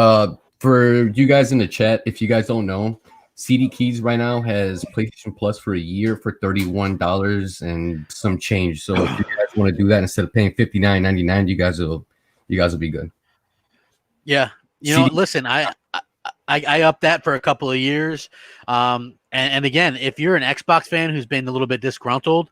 For you guys in the chat, if you guys don't know, CD Keys right now has PlayStation Plus for a year for $31 and some change. So if you guys want to do that instead of paying $59.99, you guys will be good. Yeah, listen, I upped that for a couple of years, and again, if you're an Xbox fan who's been a little bit disgruntled,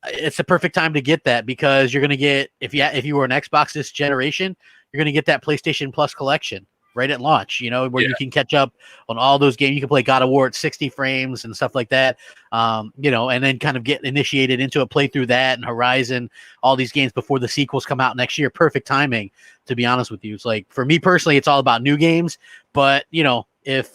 it's the perfect time to get that because you're gonna get if you were an Xbox this generation, you're gonna get that PlayStation Plus collection right at launch, where you can catch up on all those games. You can play God of War at 60 frames and stuff like that, and then kind of get initiated into a playthrough that and Horizon, all these games before the sequels come out next year. Perfect timing, to be honest with you. It's like, for me personally, it's all about new games, but, if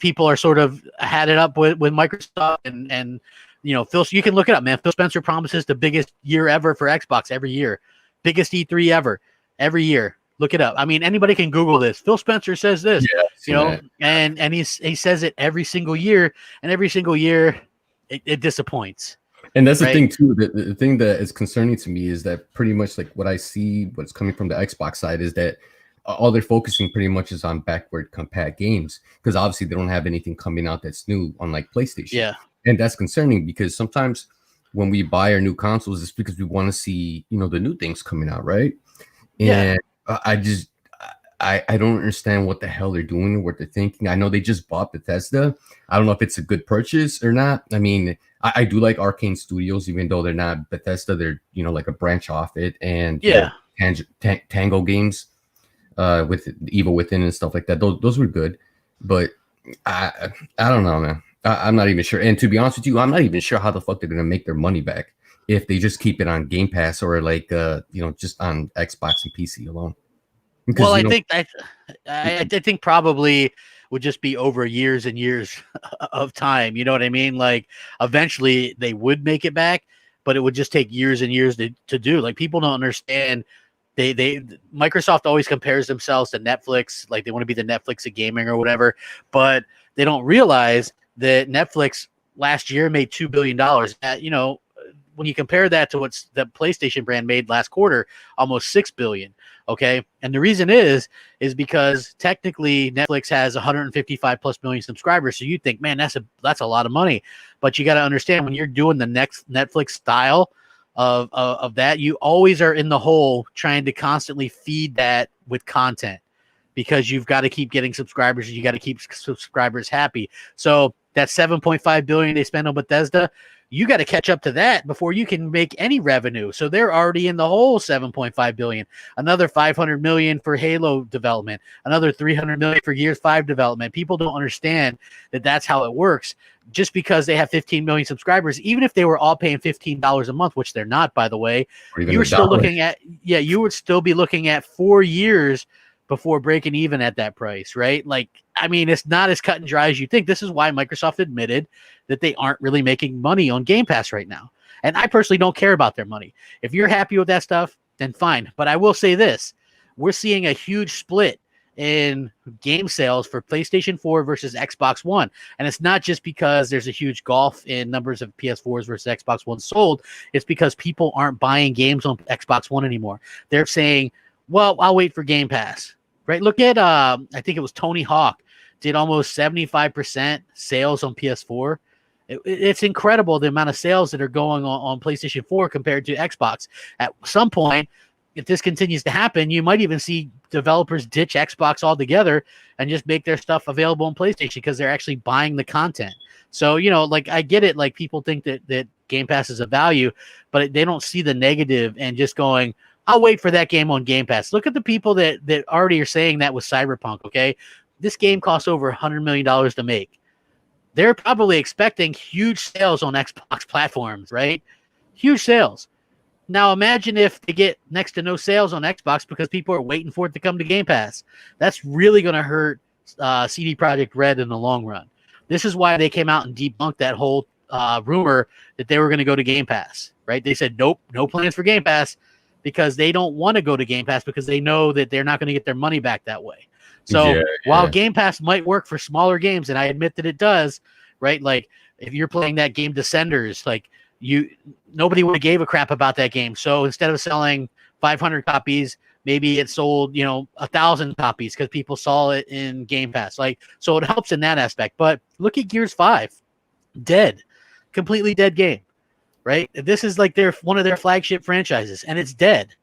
people are sort of had it up with Microsoft and Phil, you can look it up, man. Phil Spencer promises the biggest year ever for Xbox every year, biggest E3 ever, every year. Look it up. I mean, anybody can Google this. Phil Spencer says this, and he says it every single year, and every single year it disappoints. And that's the thing too. The thing that is concerning to me is that pretty much like what I see, what's coming from the Xbox side is that all they're focusing pretty much is on backward compat games because obviously they don't have anything coming out that's new on like PlayStation. Yeah, and that's concerning because sometimes when we buy our new consoles, it's because we want to see the new things coming out, right? And I don't understand what the hell they're doing or what they're thinking. I know they just bought Bethesda. I don't know if it's a good purchase or not. I mean, I do like Arcane Studios, even though they're not Bethesda. They're, like a branch off it. And Tango games with Evil Within and stuff like that. Those were good. But I don't know, man. I'm not even sure. And to be honest with you, I'm not even sure how the fuck they're going to make their money back if they just keep it on Game Pass or like just on Xbox and PC alone. Because, well, I think probably would just be over years and years of time. You know what I mean? Like eventually they would make it back, but it would just take years and years to do. Like people don't understand. Microsoft always compares themselves to Netflix, like they want to be the Netflix of gaming or whatever, but they don't realize that Netflix last year made $2 billion. When you compare that to what the PlayStation brand made last quarter, almost $6 billion. Okay. And the reason is because technically Netflix has 155 plus million subscribers. So you think, man, that's a lot of money, but you got to understand when you're doing the next Netflix style of that, you always are in the hole trying to constantly feed that with content because you've got to keep getting subscribers and you got to keep subscribers happy. So that 7.5 billion they spend on Bethesda, you got to catch up to that before you can make any revenue. So they're already in the whole 7.5 billion, another 500 million for Halo development, another 300 million for Gears 5 development. People don't understand that that's how it works. Just because they have 15 million subscribers, even if they were all paying $15 a month, which they're not, by the way, you would still be looking at 4 years before breaking even at that price, right? Like, I mean, it's not as cut and dry as you think. This is why Microsoft admitted that they aren't really making money on Game Pass right now. And I personally don't care about their money. If you're happy with that stuff, then fine. But I will say this, we're seeing a huge split in game sales for PlayStation 4 versus Xbox One. And it's not just because there's a huge gulf in numbers of PS4s versus Xbox One sold. It's because people aren't buying games on Xbox One anymore. They're saying, well, I'll wait for Game Pass, right? Look at, I think it was Tony Hawk did almost 75% sales on PS4. It's incredible the amount of sales that are going on PlayStation 4 compared to Xbox. At some point, if this continues to happen, you might even see developers ditch Xbox altogether and just make their stuff available on PlayStation because they're actually buying the content. So, you know, like I get it. Like people think that Game Pass is a value, but they don't see the negative and just going, I'll wait for that game on Game Pass. Look at the people that already are saying that with Cyberpunk, okay? This game costs over $100 million to make. They're probably expecting huge sales on Xbox platforms, right? Huge sales. Now imagine if they get next to no sales on Xbox because people are waiting for it to come to Game Pass. That's really going to hurt CD Projekt Red in the long run. This is why they came out and debunked that whole rumor that they were going to go to Game Pass, right? They said, nope, no plans for Game Pass because they don't want to go to Game Pass because they know that they're not going to get their money back that way. So while Game Pass might work for smaller games, and I admit that it does, right? Like if you're playing that game Descenders, like nobody would have gave a crap about that game. So instead of selling 500 copies, maybe it sold, 1,000 copies because people saw it in Game Pass. Like, so it helps in that aspect. But look at Gears 5, dead, completely dead game, right? This is like one of their flagship franchises, and it's dead.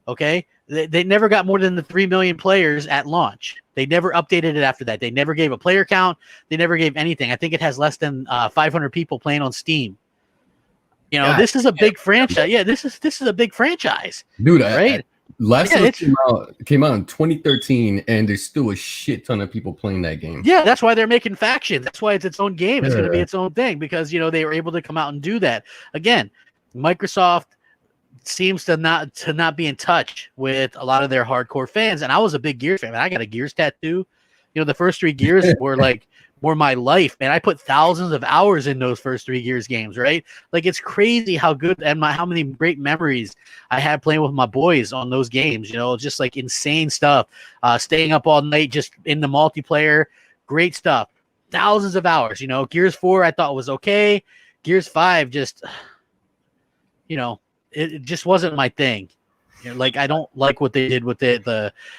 Okay, they never got more than the 3 million players at launch. They never updated it after that. They never gave a player count. They never gave anything. I think it has less than 500 people playing on Steam. This is a big franchise. Yeah, this is a big franchise, dude. Right? Last one came out in 2013, and there's still a shit ton of people playing that game. Yeah, that's why they're making factions. That's why it's its own game. It's going to be its own thing because they were able to come out and do that. Again, Microsoft seems to not be in touch with a lot of their hardcore fans, and I was a big Gears fan. I got a Gears tattoo. The first 3 Gears were my life, man. I put thousands of hours in those first 3 Gears games, right? Like it's crazy how good and how many great memories I had playing with my boys on those games. Just like insane stuff. Staying up all night just in the multiplayer, great stuff. Thousands of hours. Gears 4 I thought was okay. Gears 5 just, it just wasn't my thing. Like I don't like what they did with it.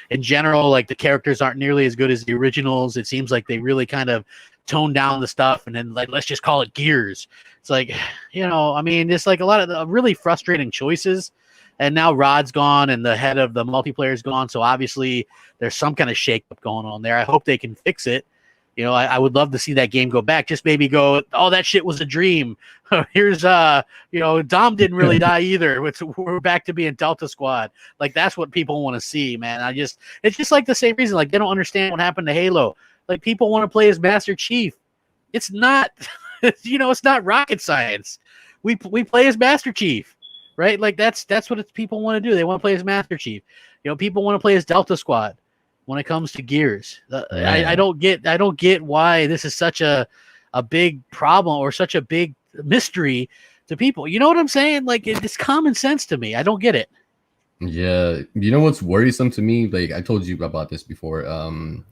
In general, like the characters aren't nearly as good as the originals. It seems like they really kind of toned down the stuff and then like let's just call it Gears. It's like, it's like a lot of the really frustrating choices. And now Rod's gone and the head of the multiplayer is gone. So obviously there's some kind of shakeup going on there. I hope they can fix it. I would love to see that game go back. Just maybe go, oh, that shit was a dream. Here's, Dom didn't really die either. We're back to being Delta Squad. Like, that's what people want to see, man. It's just like the same reason. Like, they don't understand what happened to Halo. Like, people want to play as Master Chief. It's not, it's not rocket science. We play as Master Chief, right? Like, that's what people want to do. They want to play as Master Chief. People want to play as Delta Squad. When it comes to Gears, I don't get why this is such a big problem or such a big mystery to people. You know what I'm saying? Like it's common sense to me. I don't get it. Yeah, what's worrisome to me? Like I told you about this before. The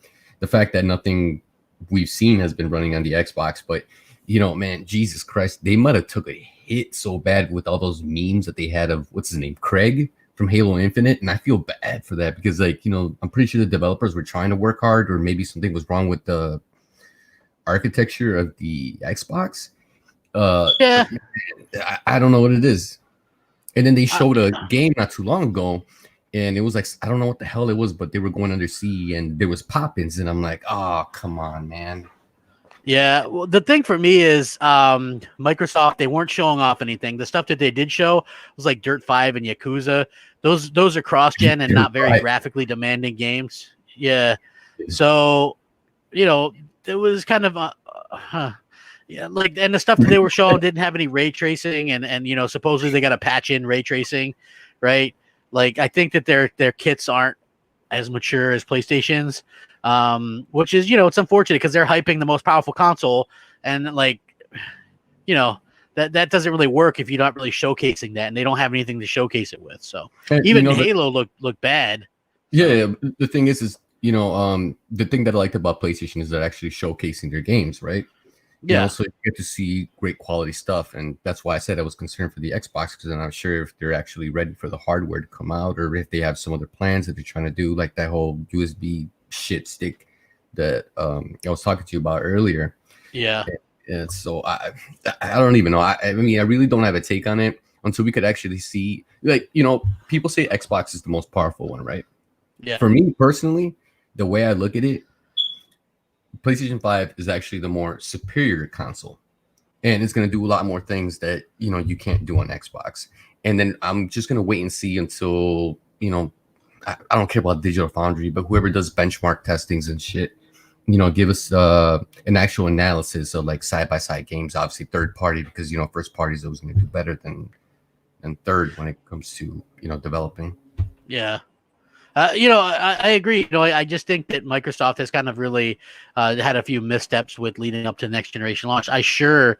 fact that nothing we've seen has been running on the Xbox, but man, Jesus Christ, they might have took a hit so bad with all those memes that they had of what's his name, Craig from Halo Infinite, and I feel bad for that because I'm pretty sure the developers were trying to work hard, or maybe something was wrong with the architecture of the Xbox. I don't know what it is. And then they showed a game not too long ago, and it was like I don't know what the hell it was, but they were going under sea and there was pop-ins, and I'm like, oh come on, man. Yeah, well, the thing for me is Microsoft, they weren't showing off anything. The stuff that they did show was like Dirt 5 and Yakuza. Those are cross-gen and not very graphically demanding games. Yeah. So, it was kind of like, and the stuff that they were showing didn't have any ray tracing and supposedly they got to patch in ray tracing, right? Like I think that their kits aren't as mature as PlayStation's, which is, you know, it's unfortunate because they're hyping the most powerful console, and like, you know, that doesn't really work if you're not really showcasing that, and they don't have anything to showcase it with. So And, even Halo looked bad. Yeah, yeah. The thing is you know, the thing that I liked about PlayStation is they're actually showcasing their games, right? You know, so you get to see great quality stuff, and that's why I said I was concerned for the Xbox, because I'm not sure if they're actually ready for the hardware to come out, or if they have some other plans that they're trying to do, like that whole USB shit stick that I was talking to you about earlier. Yeah. And so I don't even know. I mean, I really don't have a take on it until we could actually see, like, you know, people say Xbox is the most powerful one, right? Yeah. For me personally, the way I look at it, PlayStation 5 is actually the more superior console, and it's going to do a lot more things that, you know, you can't do on Xbox. And then I'm just going to wait and see until, you know, I don't care about Digital Foundry, but whoever does benchmark testings and shit, you know, give us an actual analysis of like side-by-side games, obviously third party, because, you know, first party is always going to do better than third when it comes to, you know, developing. Yeah. You know, I agree. You know, I just think that Microsoft has kind of really had a few missteps with leading up to next generation launch. I surely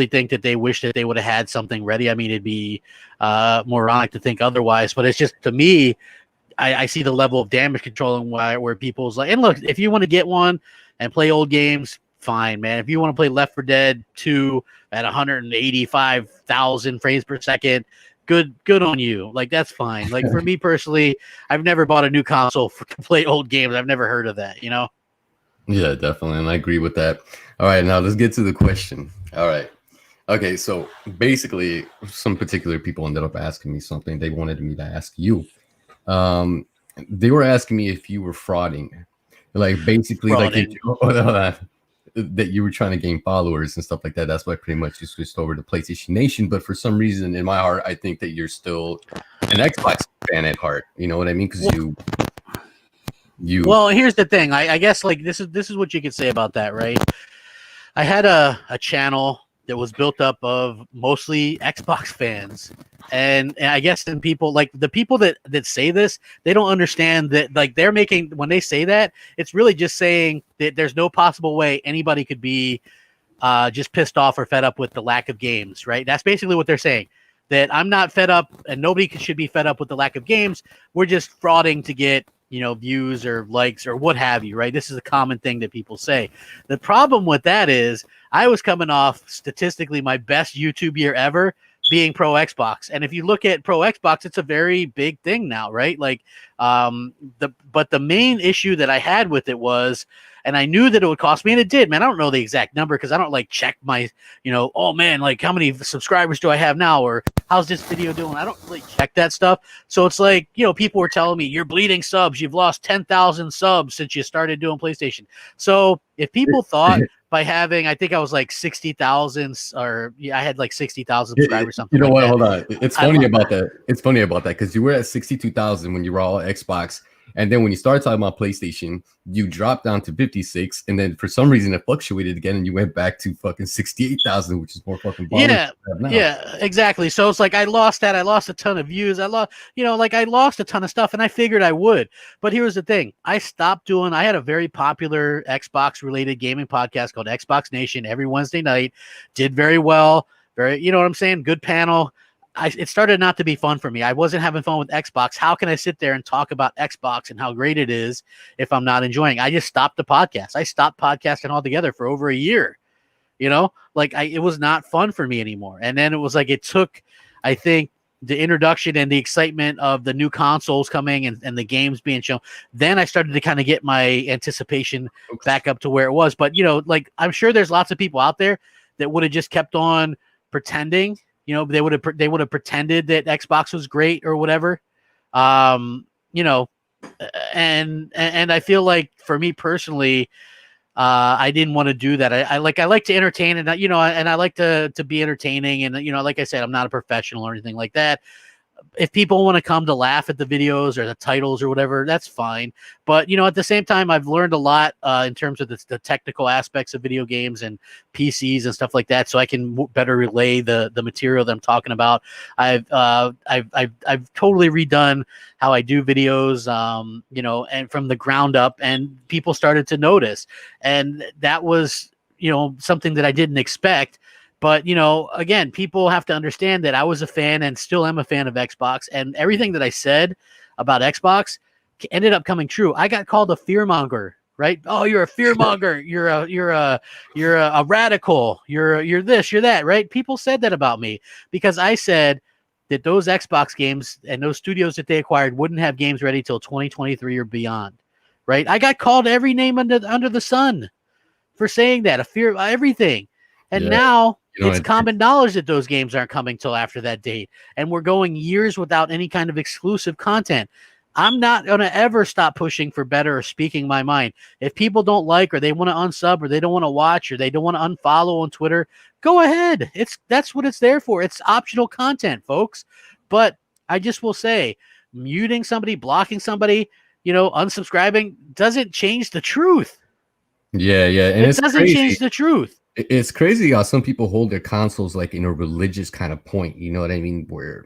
think that they wish that they would have had something ready. I mean, it'd be moronic to think otherwise, but it's just, to me, I see the level of damage control and where people's like, and look, if you want to get one and play old games, fine, man. If you want to play Left 4 Dead 2 at 185,000 frames per second, good on you. Like, that's fine. Like, for me personally, I've never bought a new console to play old games. I've never heard of that, you know? Yeah, definitely. And I agree with that. All right, now let's get to the question. All right. Okay, so basically, some particular people ended up asking me something they wanted me to ask you. They were asking me if you were frauding, like basically Frauding. like that you were trying to gain followers and stuff like that. That's why pretty much you switched over to PlayStation Nation. But for some reason, in my heart, I think that you're still an Xbox fan at heart. You know what I mean? Because you. Well, here's the thing. I guess like this is what you could say about that, right? I had a channel that was built up of mostly Xbox fans. And I guess then people like the people that say this, they don't understand that, like, they're making, when they say that, it's really just saying that there's no possible way anybody could be just pissed off or fed up with the lack of games, right? That's basically what they're saying. That I'm not fed up, and nobody should be fed up with the lack of games. We're just frauding to get, you know, views or likes or what have you, right? This is a common thing that people say. The problem with that is I was coming off statistically my best YouTube year ever, being pro Xbox. And if you look at pro Xbox, it's a very big thing now, right? Like, but the main issue that I had with it was, and I knew that it would cost me, and it did, man. I don't know the exact number because I don't like check my, you know, oh man, like how many subscribers do I have now, or how's this video doing? I don't really check that stuff. So it's like, you know, people were telling me, you're bleeding subs. You've lost 10,000 subs since you started doing PlayStation. So if people thought by having, I think I was like 60,000, or yeah, I had like 60,000 subscribers, something. You know like what? that. Hold on. It's funny about that. It's funny about that because you were at 62,000 when you were all Xbox, and then when you started talking about PlayStation, you dropped down to 56, and then for some reason it fluctuated again, and you went back to fucking 68,000, which is more fucking yeah, exactly. So it's like I lost that. I lost a ton of views. I lost, you know, like I lost a ton of stuff, and I figured I would. But here's the thing: I stopped doing. I had a very popular Xbox-related gaming podcast called Xbox Nation every Wednesday night. Did very well. Very, you know what I'm saying? Good panel. It started not to be fun for me. I wasn't having fun with Xbox. How can I sit there and talk about Xbox and how great it is if I'm not enjoying? I just stopped the podcast. I stopped podcasting altogether for over a year. You know, like it was not fun for me anymore. And then it was like, it took, I think, the introduction and the excitement of the new consoles coming and the games being shown. Then I started to kind of get my anticipation back up to where it was. But, you know, like I'm sure there's lots of people out there that would have just kept on pretending. You know, they would have pretended that Xbox was great or whatever. You know, and I feel like for me personally, I didn't want to do that. I like to entertain, and you know, and I like to be entertaining. And you know, like I said, I'm not a professional or anything like that. if people want to come to laugh at the videos or the titles or whatever, that's fine. But, at the same time, I've learned a lot in terms of the technical aspects of video games and PCs and stuff like that, so I can better relay the material that I'm talking about. I've totally redone how I do videos, and from the ground up, and people started to notice. And that was, something that I didn't expect. But, again, people have to understand that I was a fan and still am a fan of Xbox, and everything that I said about Xbox ended up coming true. I got called a fearmonger, right? Oh, you're a fearmonger. You're a radical. You're this, you're that, right? People said that about me because I said that those Xbox games and those studios that they acquired wouldn't have games ready till 2023 or beyond, right? I got called every name under the sun for saying that, a fear, everything. And now it's common knowledge that those games aren't coming till after that date. And we're going years without any kind of exclusive content. I'm not going to ever stop pushing for better or speaking my mind. If people don't like, or they want to unsub, or they don't want to watch, or they don't want to unfollow on Twitter, go ahead. That's what it's there for. It's optional content, folks. But I just will say, muting somebody, blocking somebody, unsubscribing doesn't change the truth. Yeah. And it doesn't change the truth. It's crazy how some people hold their consoles like in a religious kind of point. You know what I mean? Where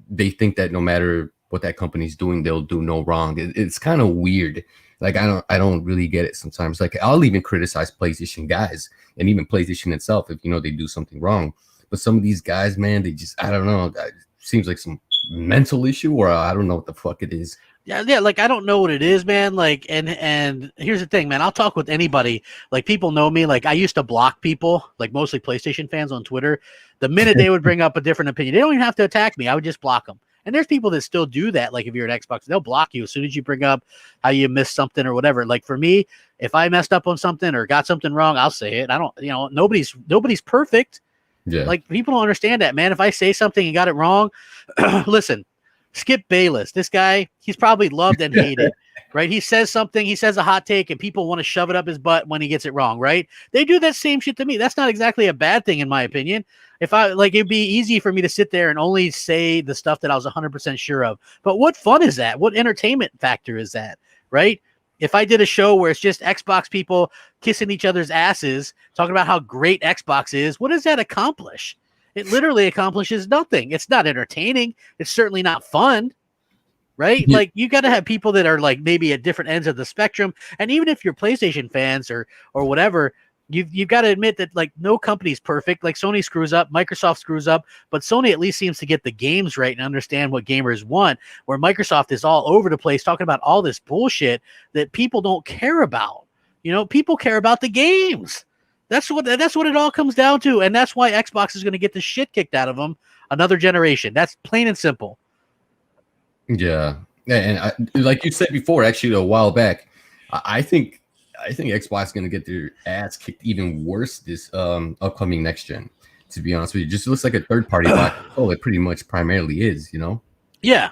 they think that no matter what that company's doing, they'll do no wrong. It's kind of weird. Like, I don't really get it sometimes. Like, I'll even criticize PlayStation guys and even PlayStation itself if, they do something wrong. But some of these guys, man, they just, I don't know. It seems like some mental issue, or I don't know what the fuck it is. Yeah, like, I don't know what it is, man. Like, and here's the thing, man. I'll talk with anybody. Like, people know me. Like, I used to block people, like mostly PlayStation fans on Twitter. The minute they would bring up a different opinion, they don't even have to attack me. I would just block them. And there's people that still do that. Like, if you're an Xbox, they'll block you as soon as you bring up how you missed something or whatever. Like, for me, if I messed up on something or got something wrong, I'll say it. I don't, nobody's perfect. Yeah. Like, people don't understand that, man. If I say something and got it wrong, listen. Skip Bayless, this guy, he's probably loved and hated, right? He says something, he says a hot take, and people want to shove it up his butt when he gets it wrong, right? They do that same shit to me. That's not exactly a bad thing, in my opinion. If it'd be easy for me to sit there and only say the stuff that I was 100% sure of. But what fun is that? What entertainment factor is that, right? If I did a show where it's just Xbox people kissing each other's asses, talking about how great Xbox is, what does that accomplish? It literally accomplishes nothing. It's not entertaining. It's certainly not fun, right? Yeah. Like, you got to have people that are like maybe at different ends of the spectrum. And even if you're PlayStation fans or whatever, you've got to admit that, like, no company's perfect. Like, Sony screws up, Microsoft screws up, but Sony at least seems to get the games right and understand what gamers want, where Microsoft is all over the place talking about all this bullshit that people don't care about. People care about the games. That's what it all comes down to, and that's why Xbox is going to get the shit kicked out of them another generation. That's plain and simple. Yeah, and like you said before, actually a while back, I think Xbox is going to get their ass kicked even worse this upcoming next gen. To be honest with you, it just looks like a third party console. It pretty much primarily is, Yeah,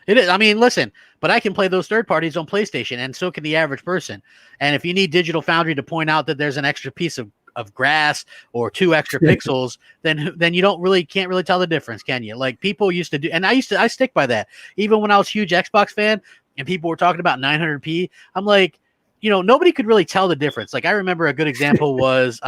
it is. I mean, listen, but I can play those third parties on PlayStation, and so can the average person. And if you need Digital Foundry to point out that there's an extra piece of grass or 2 extra pixels, then you can't really tell the difference, can you? Like, people used to do, and I stick by that. Even when I was a huge Xbox fan and people were talking about 900p, I'm like, nobody could really tell the difference. Like, I remember a good example was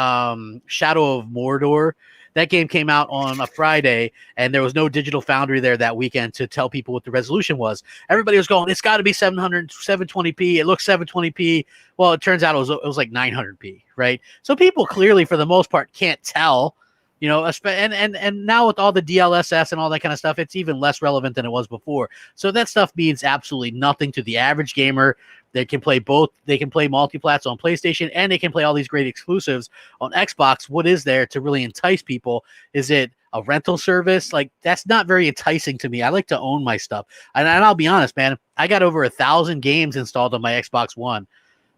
Shadow of Mordor. That game came out on a Friday, and there was no Digital Foundry there that weekend to tell people what the resolution was. Everybody was going, it's got to be 720p. It looks 720p. Well, it turns out it was like 900p, right? So people clearly, for the most part, can't tell, and now with all the DLSS and all that kind of stuff, it's even less relevant than it was before. So that stuff means absolutely nothing to the average gamer. They can play both. They can play multi-plats on PlayStation, and they can play all these great exclusives on Xbox. What is there to really entice people? Is it a rental service? Like, that's not very enticing to me. I like to own my stuff. And I'll be honest, man, I got over 1,000 games installed on my Xbox One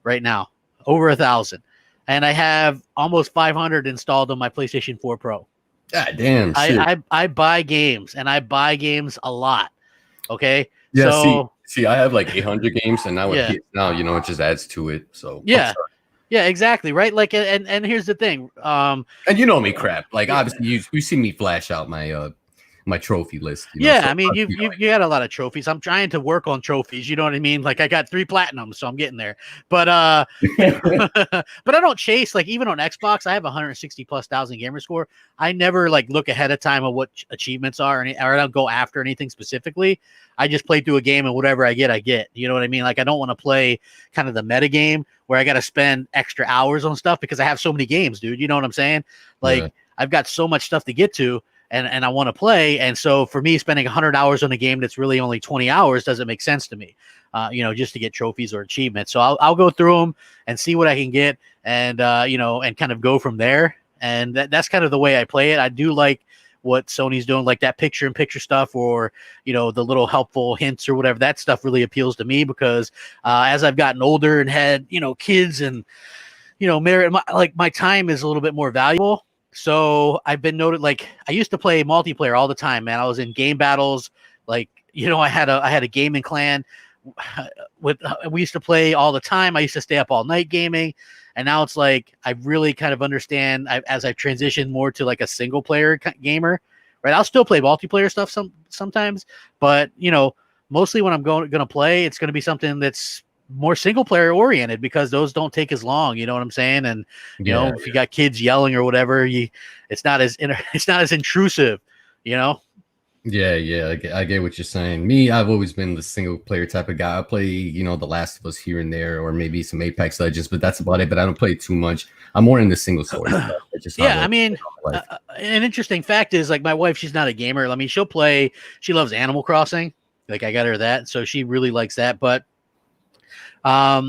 right now. Over 1,000. And I have almost 500 installed on my PlayStation 4 Pro. God damn. I buy games, and I buy games a lot. Okay. Yeah. So, see, I have like 800 games, and now with now, it just adds to it. So yeah, exactly, right. Like, and here's the thing. And you know me, crap. Like, obviously, you see me flash out my my trophy list. Yeah, so I mean, you got a lot of trophies. I'm trying to work on trophies. You know what I mean? Like I got 3 platinums, so I'm getting there. But but I don't chase, like, even on Xbox. I have 160,000+ gamer score. I never like look ahead of time of what achievements are, or I don't go after anything specifically. I just play through a game, and whatever I get. You know what I mean? Like I don't want to play kind of the meta game where I got to spend extra hours on stuff because I have so many games, dude. You know what I'm saying? Like I've got so much stuff to get to. And I want to play. And so for me, spending 100 hours on a game that's really only 20 hours doesn't make sense to me, just to get trophies or achievements. So I'll go through them and see what I can get, and, and kind of go from there. And that's kind of the way I play it. I do like what Sony's doing, like that picture-in-picture stuff, or, the little helpful hints or whatever. That stuff really appeals to me because as I've gotten older and had, kids and, married, my time is a little bit more valuable. So I've been noted, like I used to play multiplayer all the time, man. I was in game battles. Like, I had a gaming clan we used to play all the time. I used to stay up all night gaming. And now it's like, I really kind of understand as I've transitioned more to like a single player gamer, right? I'll still play multiplayer stuff sometimes, but mostly when I'm going to play, it's going to be something that's more single player oriented because those don't take as long. You know what I'm saying? And if you got kids yelling or whatever, it's not as intrusive, Yeah, I get what you're saying. Me, I've always been the single player type of guy. I play, The Last of Us here and there, or maybe some Apex Legends, but that's about it. But I don't play too much. I'm more in the single story stuff. I mean, an interesting fact is, like, my wife, she's not a gamer. I mean, she loves Animal Crossing. Like, I got her that, so she really likes that. But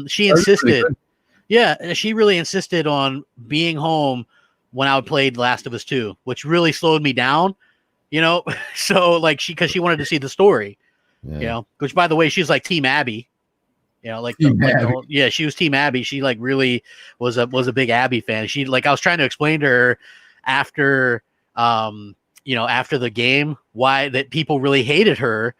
she insisted, she really insisted on being home when I played Last of Us 2, which really slowed me down, so like because she wanted to see the story, which, by the way, she's like Team Abby, she was Team Abby. She like really was a big Abby fan. She, like, I was trying to explain to her after, after the game, why that people really hated her.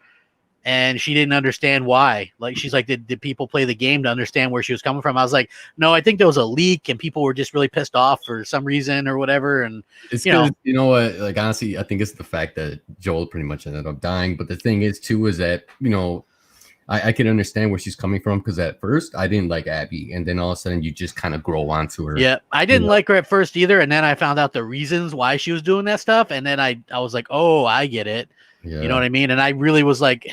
And she didn't understand why. Like, she's like, did people play the game to understand where she was coming from? I was like, no, I think there was a leak and people were just really pissed off for some reason or whatever. And it's you know what, like, honestly, I think it's the fact that Joel pretty much ended up dying. But the thing is too, is that, I can understand where she's coming from, because at first I didn't like Abby, and then all of a sudden you just kind of grow onto her. Yeah, I didn't like her at first either, and then I found out the reasons why she was doing that stuff, and then I was like, oh, I get it. Yeah. You know what I mean? And I really was like,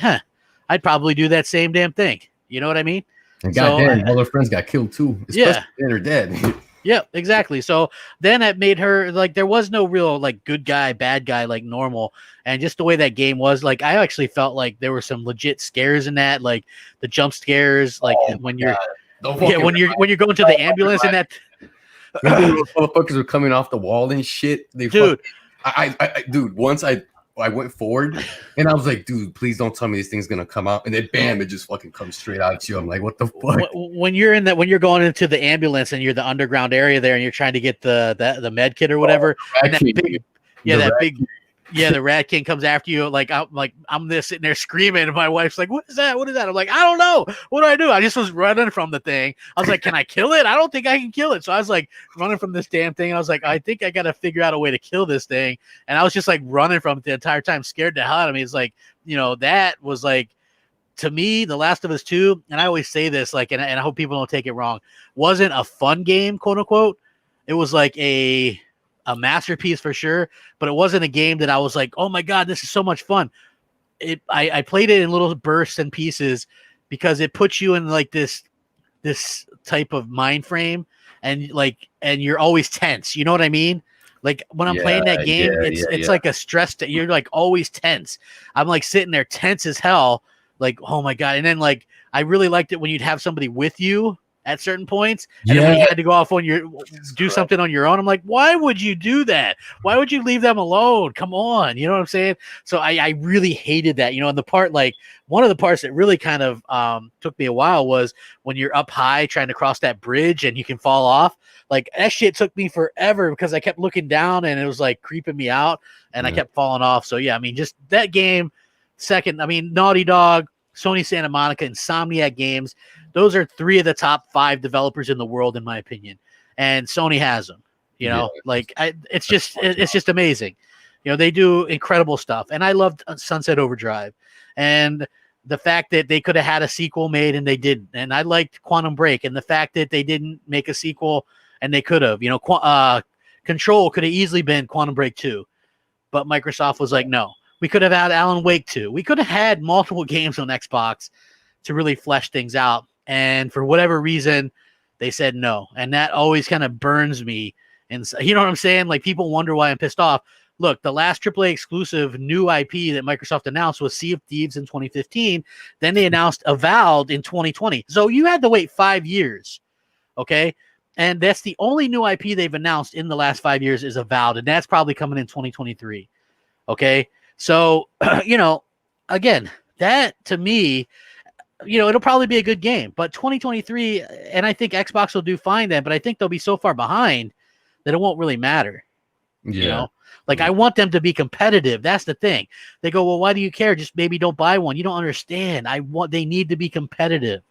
I'd probably do that same damn thing. You know what I mean? And goddamn, all her friends got killed too. Especially when they're dead. Yeah, exactly. So then it made her, like, there was no real, like, good guy, bad guy, like normal. And just the way that game was, like, I actually felt like there were some legit scares in that, like the jump scares, like when you're when you're going to the ambulance and that. Those motherfuckers were coming off the wall and shit. Dude, dude, once I went forward and I was like, dude, please don't tell me this thing's gonna come out. And then bam, it just fucking comes straight out at you. I'm like, what the fuck? When you're going into the ambulance and you're the underground area there and you're trying to get the med kit or whatever, the Rat King comes after you. Like, I'm there sitting there screaming, and my wife's like, what is that? What is that? I'm like, I don't know. What do I do? I just was running from the thing. I was like, can I kill it? I don't think I can kill it. So I was like running from this damn thing. I was like, I think I got to figure out a way to kill this thing. And I was just like running from it the entire time, scared the hell out of me. It's like, that was like, to me, The Last of Us 2, and I always say this, like, and I hope people don't take it wrong, wasn't a fun game, quote unquote. It was like a masterpiece for sure, but it wasn't a game that I was like, oh my God, this is so much fun. I played it in little bursts and pieces because it puts you in like this type of mind frame, and you're always tense. You know what I mean? Like when I'm playing that game, it's like a stress that you're like always tense. I'm like sitting there tense as hell. Like, oh my God. And then like, I really liked it when you'd have somebody with you at certain points, and then when you had to go off on do something on your own, I'm like, why would you do that? Why would you leave them alone? Come on, you know what I'm saying? So I really hated that, and the part, like, one of the parts that really kind of took me a while was when you're up high trying to cross that bridge and you can fall off. Like, that shit took me forever because I kept looking down and it was like creeping me out, and I kept falling off. So yeah, I mean, just that game. Second, I mean, Naughty Dog, Sony Santa Monica, Insomniac Games. Those are 3 of the top 5 developers in the world, in my opinion. And Sony has them, like, it's just amazing, You know, they do incredible stuff. And I loved Sunset Overdrive. And the fact that they could have had a sequel made and they didn't. And I liked Quantum Break. And the fact that they didn't make a sequel and they could have. You know, Control could have easily been Quantum Break 2. But Microsoft was like, no. We could have had Alan Wake 2. We could have had multiple games on Xbox to really flesh things out. And for whatever reason, they said no. And that always kind of burns me. And you know what I'm saying? Like, people wonder why I'm pissed off. Look, the last AAA exclusive new IP that Microsoft announced was Sea of Thieves in 2015. Then they announced Avowed in 2020. So you had to wait 5 years, okay? And that's the only new IP they've announced in the last 5 years is Avowed, and that's probably coming in 2023, okay? So, you know, again, that to me, you know, it'll probably be a good game. But 2023, and I think Xbox will do fine then, but I think they'll be so far behind that it won't really matter, you know? Like, I want them to be competitive. That's the thing. They go, well, why do you care? Just maybe don't buy one. You don't understand. They need to be competitive.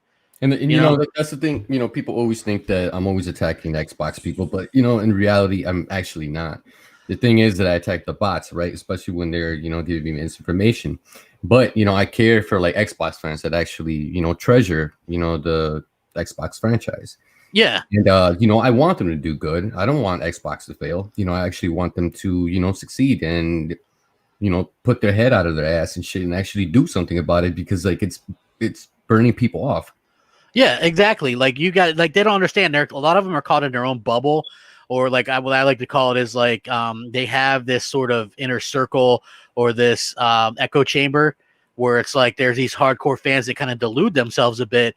And you know, that's the thing. You know, people always think that I'm always attacking Xbox people, but you know, in reality, I'm actually not. The thing is that I attack the bots, right? Especially when they're, you know, giving me misinformation. But you know, I care for like Xbox fans that actually, you know, treasure, you know, the Xbox franchise. Yeah. And you know, I want them to do good. I don't want Xbox to fail. You know, I actually want them to, you know, succeed and, you know, put their head out of their ass and shit and actually do something about it, because like it's burning people off. Yeah, exactly. Like, you got, like, they don't understand. A lot of them are caught in their own bubble, or like what I like to call it is like they have this sort of inner circle or this echo chamber where it's like there's these hardcore fans that kind of delude themselves a bit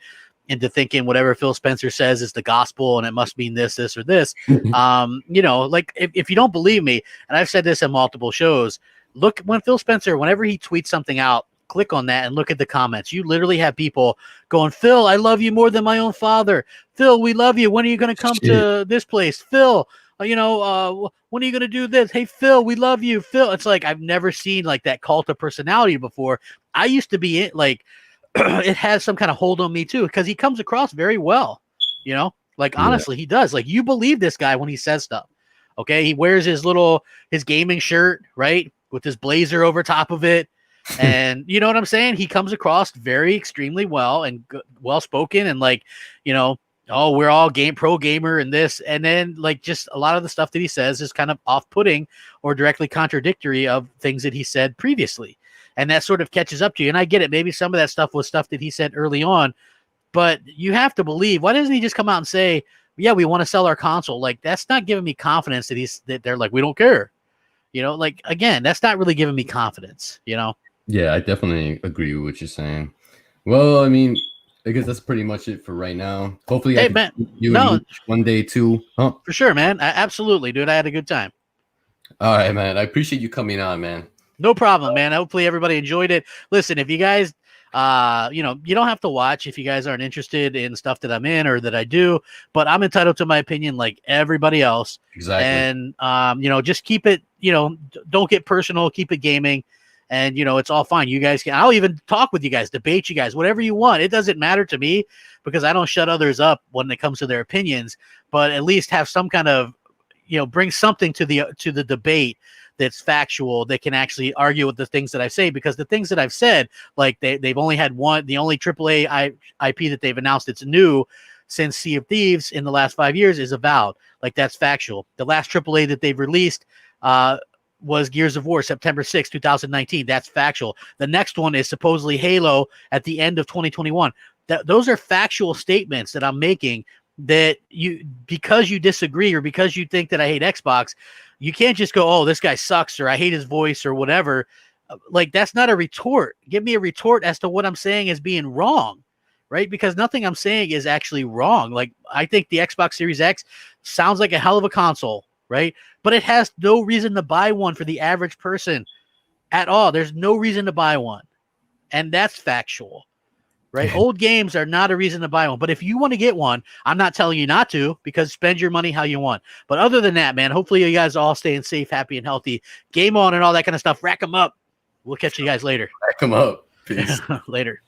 into thinking whatever Phil Spencer says is the gospel and it must mean this, or this. You know, like, if you don't believe me, and I've said this in multiple shows, look, when Phil Spencer, whenever he tweets something out, click on that and look at the comments. You literally have people going, Phil, I love you more than my own father. Phil, we love you. When are you going to come to this place? Phil, you know, when are you going to do this? Hey, Phil, we love you. Phil. It's like, I've never seen like that cult of personality before. I used to be like, it has some kind of hold on me too, because he comes across very well, you know, like, honestly, he does. Like, you believe this guy when he says stuff. Okay. He wears his gaming shirt, right, with his blazer over top of it. And you know what I'm saying? He comes across very extremely well and well spoken, and like, you know, oh, we're all pro gamer and this, and then like just a lot of the stuff that he says is kind of off-putting or directly contradictory of things that he said previously. And that sort of catches up to you. And I get it. Maybe some of that stuff was stuff that he said early on, but you have to believe. Why doesn't he just come out and say, yeah, we want to sell our console? Like, that's not giving me confidence that they're like, we don't care. You know, like, again, that's not really giving me confidence, you know? Yeah, I definitely agree with what you're saying. Well, I mean, I guess that's pretty much it for right now. Hopefully, I can do it one day too. Huh? For sure, man. Absolutely, dude. I had a good time. All right, man. I appreciate you coming on, man. No problem, man. Hopefully everybody enjoyed it. Listen, if you guys, you know, you don't have to watch if you guys aren't interested in stuff that I'm in or that I do, but I'm entitled to my opinion like everybody else. Exactly. And, you know, just keep it, you know, don't get personal, keep it gaming. And, you know, it's all fine. You guys I'll even talk with you guys, debate you guys, whatever you want. It doesn't matter to me because I don't shut others up when it comes to their opinions, but at least have some kind of, you know, bring something to the debate that's factual, that can actually argue with the things that I say, because the things that I've said, like they've only had the only AAA IP that they've announced it's new since Sea of Thieves in the last 5 years is Avowed. Like, that's factual. The last AAA that they've released was Gears of War, September 6, 2019. That's factual. The next one is supposedly Halo at the end of 2021. Those are factual statements that I'm making, that because you disagree or because you think that I hate Xbox, you can't just go, oh, this guy sucks, or I hate his voice, or whatever. Like, that's not a retort. Give me a retort as to what I'm saying is being wrong, right? Because nothing I'm saying is actually wrong. Like, I think the Xbox Series X sounds like a hell of a console, right? But it has no reason to buy one for the average person at all. There's no reason to buy one. And that's factual, right? Old games are not a reason to buy one. But if you want to get one, I'm not telling you not to, because spend your money how you want. But other than that, man, hopefully you guys are all staying safe, happy, and healthy. Game on and all that kind of stuff. Rack them up. We'll catch you guys later. Rack them up. Peace. Later.